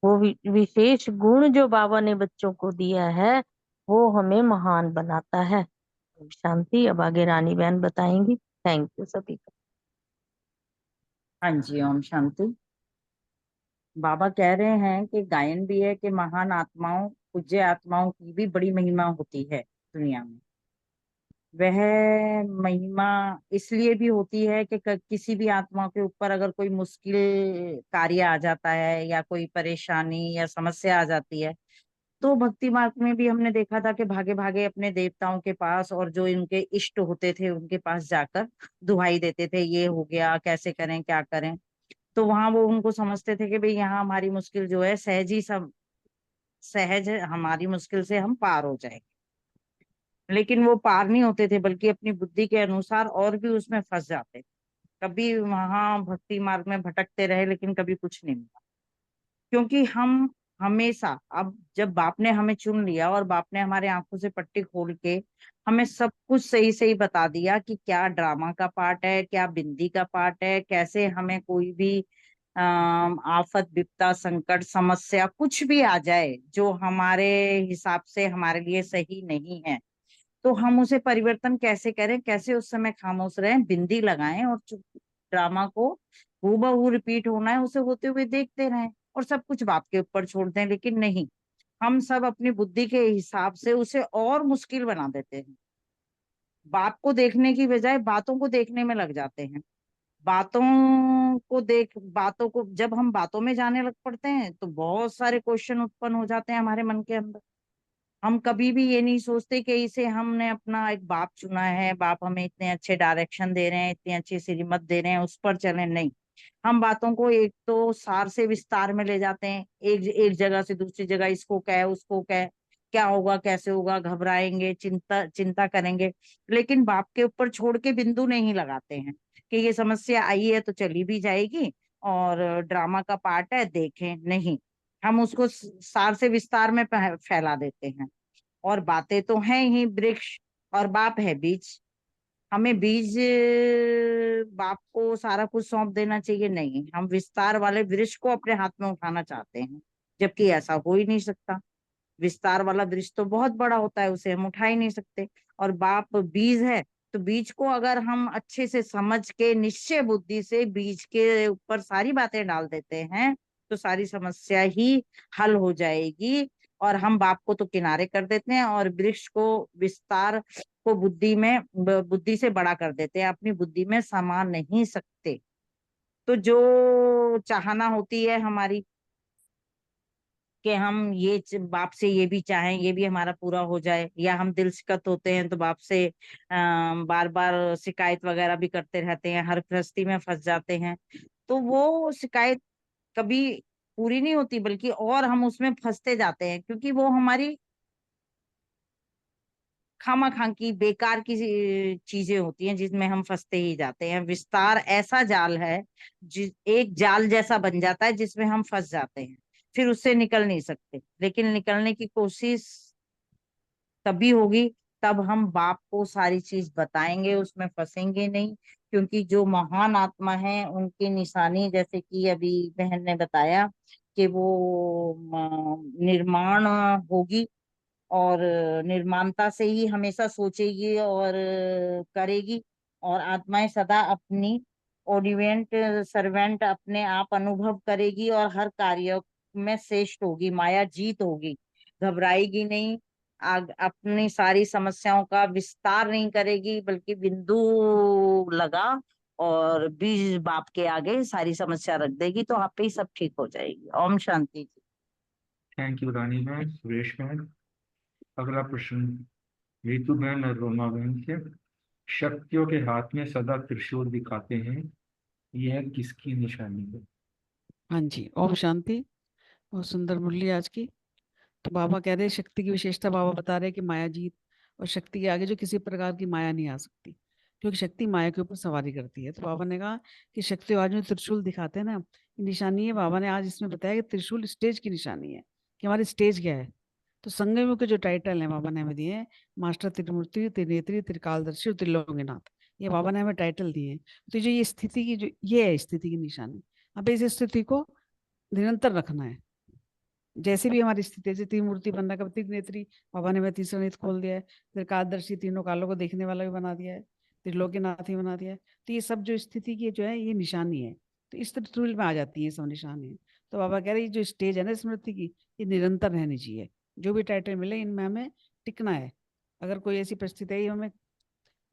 वो विशेष गुण जो बाबा ने बच्चों को दिया है वो हमें महान बनाता है। शांति। अब आगे रानी बहन बताएंगी। थैंक यू सभी का। हाँ जी, ओम शांति। बाबा कह रहे हैं कि गायन भी है कि महान आत्माओं, पूज्य आत्माओं की भी बड़ी महिमा होती है दुनिया में। वह महिमा इसलिए भी होती है कि किसी भी आत्मा के ऊपर अगर कोई मुश्किल कार्य आ जाता है या कोई परेशानी या समस्या आ जाती है, तो भक्ति मार्ग में भी हमने देखा था कि भागे भागे अपने देवताओं के पास और जो इनके इष्ट होते थे उनके पास जाकर दुहाई देते थे, ये हो गया, कैसे करें, क्या करें। तो वहां वो उनको समझते थे कि भाई यहाँ हमारी मुश्किल जो है सहज ही, सब सहज है, हमारी मुश्किल से हम पार हो जाएंगे। लेकिन वो पार नहीं होते थे, बल्कि अपनी बुद्धि के अनुसार और भी उसमें फंस जाते थे। कभी वहां भक्ति मार्ग में भटकते रहे लेकिन कभी कुछ नहीं मिला। क्योंकि हम हमेशा, अब जब बाप ने हमें चुन लिया और बाप ने हमारे आंखों से पट्टी खोल के हमें सब कुछ सही सही बता दिया कि क्या ड्रामा का पार्ट है, क्या बिंदी का पार्ट है, कैसे हमें कोई भी आफत विपदा संकट समस्या कुछ भी आ जाए जो हमारे हिसाब से हमारे लिए सही नहीं है, तो हम उसे परिवर्तन कैसे करें, कैसे उस समय खामोश रहें, बिंदी लगाएं और चुप, ड्रामा को हूबहू रिपीट होना है उसे होते हुए देखते रहें और सब कुछ बाप के ऊपर छोड़ दें। लेकिन नहीं, हम सब अपनी बुद्धि के हिसाब से उसे और मुश्किल बना देते हैं। बाप को देखने की बजाय बातों को देखने में लग जाते हैं। बातों को जब हम बातों में जाने लग पड़ते हैं तो बहुत सारे क्वेश्चन उत्पन्न हो जाते हैं हमारे मन के अंदर। हम कभी भी ये नहीं सोचते कि इसे हमने अपना एक बाप चुना है, बाप हमें इतने अच्छे डायरेक्शन दे रहे हैं, इतनी अच्छी श्रीमत दे रहे हैं, उस पर चलें। नहीं, हम बातों को एक तो सार से विस्तार में ले जाते हैं, एक एक जगह से दूसरी जगह, इसको कह उसको कह, क्या होगा कैसे होगा, घबराएंगे, चिंता चिंता करेंगे। लेकिन बाप के ऊपर छोड़ के बिंदु नहीं लगाते हैं कि ये समस्या आई है तो चली भी जाएगी और ड्रामा का पार्ट है देखें, नहीं, हम उसको सार से विस्तार में फैला देते हैं। और बातें तो हैं ही वृक्ष, और बाप है बीज। हमें बीज बाप को सारा कुछ सौंप देना चाहिए, नहीं, हम विस्तार वाले वृक्ष को अपने हाथ में उठाना चाहते हैं, जबकि ऐसा हो ही नहीं सकता। विस्तार वाला वृक्ष तो बहुत बड़ा होता है, उसे हम उठा ही नहीं सकते। और बाप बीज है, तो बीज को अगर हम अच्छे से समझ के निश्चय बुद्धि से बीज के ऊपर सारी बातें डाल देते हैं, तो सारी समस्या ही हल हो जाएगी। और हम बाप को तो किनारे कर देते हैं और वृक्ष को, विस्तार को बुद्धि से बड़ा कर देते हैं, अपनी बुद्धि में समा नहीं सकते। तो जो चाहना होती है हमारी कि हम बाप से ये भी चाहें, ये भी हमारा पूरा हो जाए, या हम दिल सिकत होते हैं तो बाप से बार बार शिकायत वगैरह भी करते रहते हैं, हर गृहस्थी में फंस जाते हैं, तो वो शिकायत कभी पूरी नहीं होती, बल्कि और हम उसमें फंसते जाते हैं, क्योंकि वो हमारी खामा की बेकार की चीजें होती हैं जिसमें हम फंसते ही जाते हैं। विस्तार ऐसा जाल है, एक जाल जैसा बन जाता है जिसमें हम फंस जाते हैं, फिर उससे निकल नहीं सकते। लेकिन निकलने की कोशिश तभी होगी तब हम बाप को सारी चीज बताएंगे, उसमें फंसेंगे नहीं। क्योंकि जो महान आत्मा है उनकी निशानी, जैसे कि अभी बहन ने बताया कि वो निर्माण होगी, और निर्माणता से ही हमेशा सोचेगी और करेगी, और आत्माएं सदा अपनी ओडिवेंट सर्वेंट अपने आप अनुभव करेगी, और हर कार्य में श्रेष्ठ होगी, माया जीत होगी, घबराएगी नहीं, अपनी सारी समस्याओं का विस्तार नहीं करेगी, बल्कि बिंदु लगा और बीज बाप के आगे सारी समस्या रख देगी, तो आप ही सब ठीक हो जाएगी। ओम शांति जी। थैंक यू रानी बहन, सुरेश बहन। अगला प्रश्न रीतू बहन और रोमा बहन से। शक्तियों के हाथ में सदा त्रिशूल दिखाते हैं, यह किसकी निशानी है? हाँ जी, ओम शांति। बहुत सुंदर मुरली आज की। तो बाबा कह रहे हैं शक्ति की विशेषता, बाबा बता रहे हैं कि माया जीत, और शक्ति के आगे जो किसी प्रकार की माया नहीं आ सकती, क्योंकि शक्ति माया के ऊपर सवारी करती है। तो बाबा ने कहा कि शक्ति आज में त्रिशूल दिखाते हैं ना, ये निशानी है। बाबा ने आज इसमें बताया कि त्रिशूल स्टेज की निशानी है, कि हमारी स्टेज क्या है। तो संगम के जो टाइटल है बाबा ने हमें दिए हैं, मास्टर त्रिमूर्ति, त्रिनेत्री, त्रिकालदर्शी और त्रिलोकीनाथ, ये बाबा ने हमें टाइटल दिए हैं। तो जो ये स्थिति की, जो ये है स्थिति की निशानी, अब इस स्थिति को निरंतर रखना है। जैसे भी हमारी स्थिति है, त्रिमूर्ति बनना का, त्रिनेत्री बाबा ने हमें तीसरा नेत्र खोल दिया है, त्रिकालदर्शी तीनों कालों को देखने वाला भी बना दिया है, त्रिलोकीनाथ ही बना दिया है। तो ये सब जो स्थिति की जो है ये निशानी है, तो इस त्रिशूल में आ जाती है सब निशानी। तो बाबा कह रहे हैं जो स्टेज है ना स्मृति की, ये निरंतर रहनी चाहिए। जो भी टाइटल मिले इनमें हमें टिकना है। अगर कोई ऐसी परिस्थिति है हमें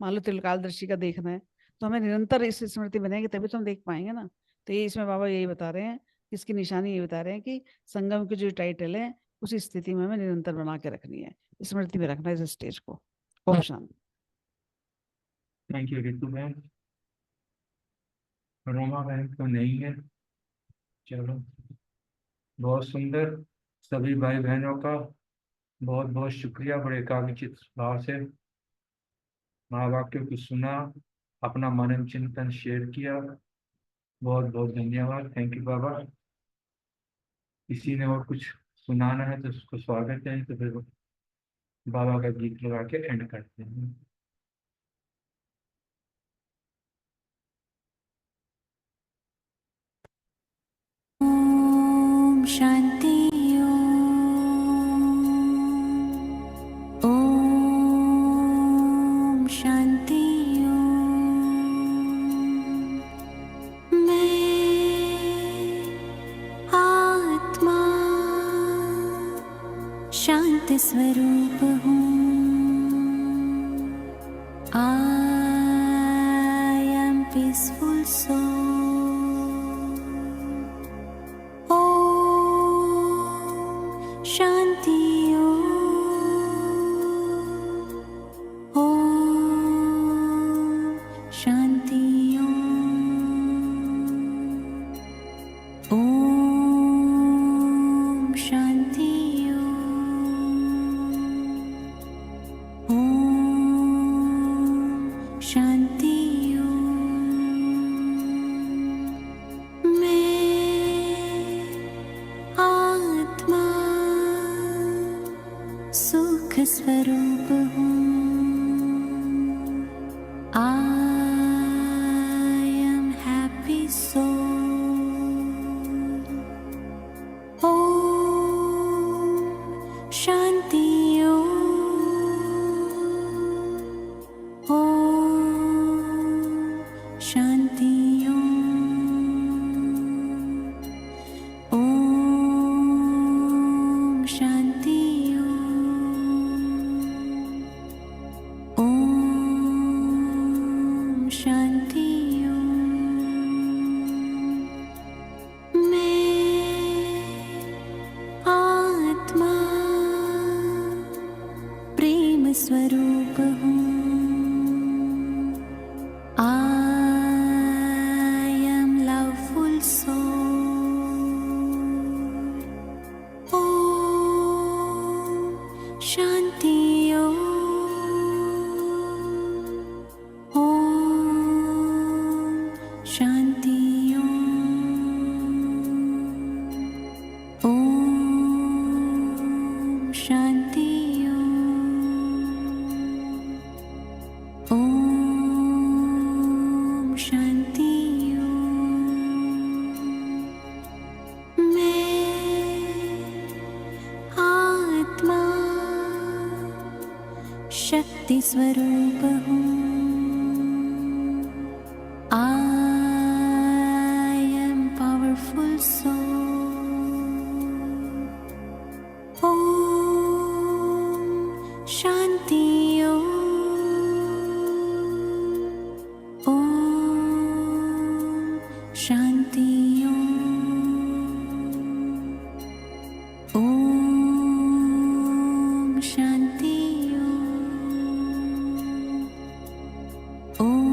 मान लो त्रिकालदर्शी का देखना है, तो हमें निरंतर इस स्मृति बनेगी, तभी तो हम देख पाएंगे ना। तो ये इसमें बाबा यही बता रहे हैं, इसकी निशानी ये बता रहे हैं कि संगम के जो टाइटल है उसी स्थिति में हमें निरंतर बना के रखनी है, स्मृति में रखना है इस स्टेज को। ओम शांति। थैंक यू ऋतु बहन। रोमा बहन तो नहीं है, चलो बहुत सुंदर। सभी भाई बहनों का बहुत बहुत शुक्रिया, बड़े एकाग्रचित भाव से महावाक्यों को सुना, अपना मनन चिंतन शेयर किया, बहुत बहुत धन्यवाद। थैंक यू बाबा। किसी ने और कुछ सुनाना है तो उसको स्वागत है, तो फिर बाबा का गीत लगा के एंड करते हैं। ओम शांति। ओम शांति। मैं आत्मा शांति स्वरूप हूँ। I am peaceful soul. Om Shanti. Om Shanti. Om Shanti. Om Shanti. पवित्र स्वरूप हूँ। I am happy soul. Om Shanti Om Shanti Om Shanti Om शांति मैं आत्मा प्रेम स्वरूप हूँ। I am loveful soul. Om Shanti Om Shanti Om Shanti Om शांति मैं आत्मा शक्ति स्वरूप हूँ। I am powerful soul. Om Shanti Om Shanti Om Shanti Om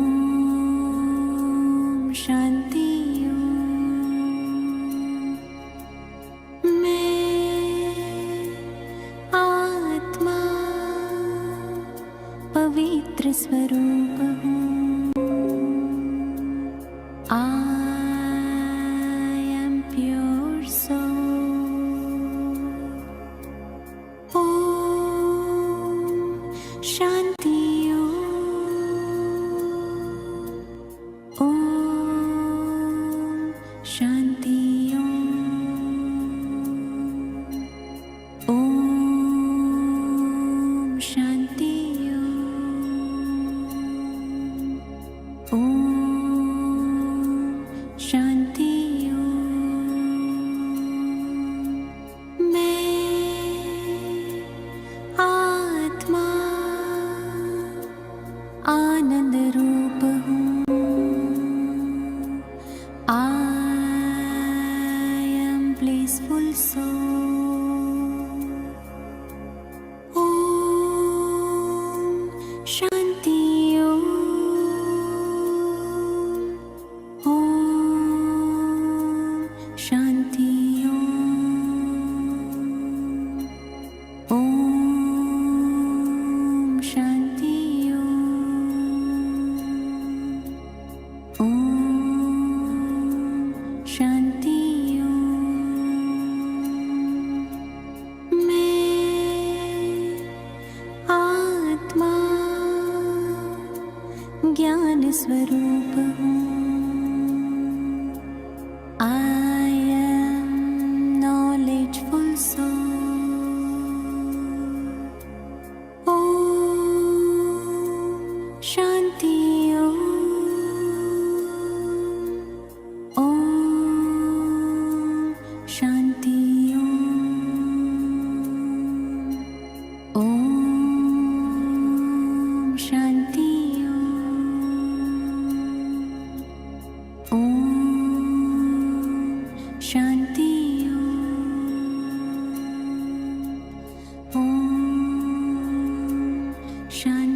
शांति मैं आत्मा पवित्र स्वरूप हूँ। I am pure soul. Om Shanti Om Shanti Om Shanti Om शांति मैं आत्मा आनंद रूप हूँ। I am blissful soul. Om Shanti Om Shanti Om Shanti Om शांति मैं आत्मा ज्ञान स्वरूप हूँ। I am knowledgeful soul. Om Shanti Om Shanti Om Shanti Om Shanti Om Shanti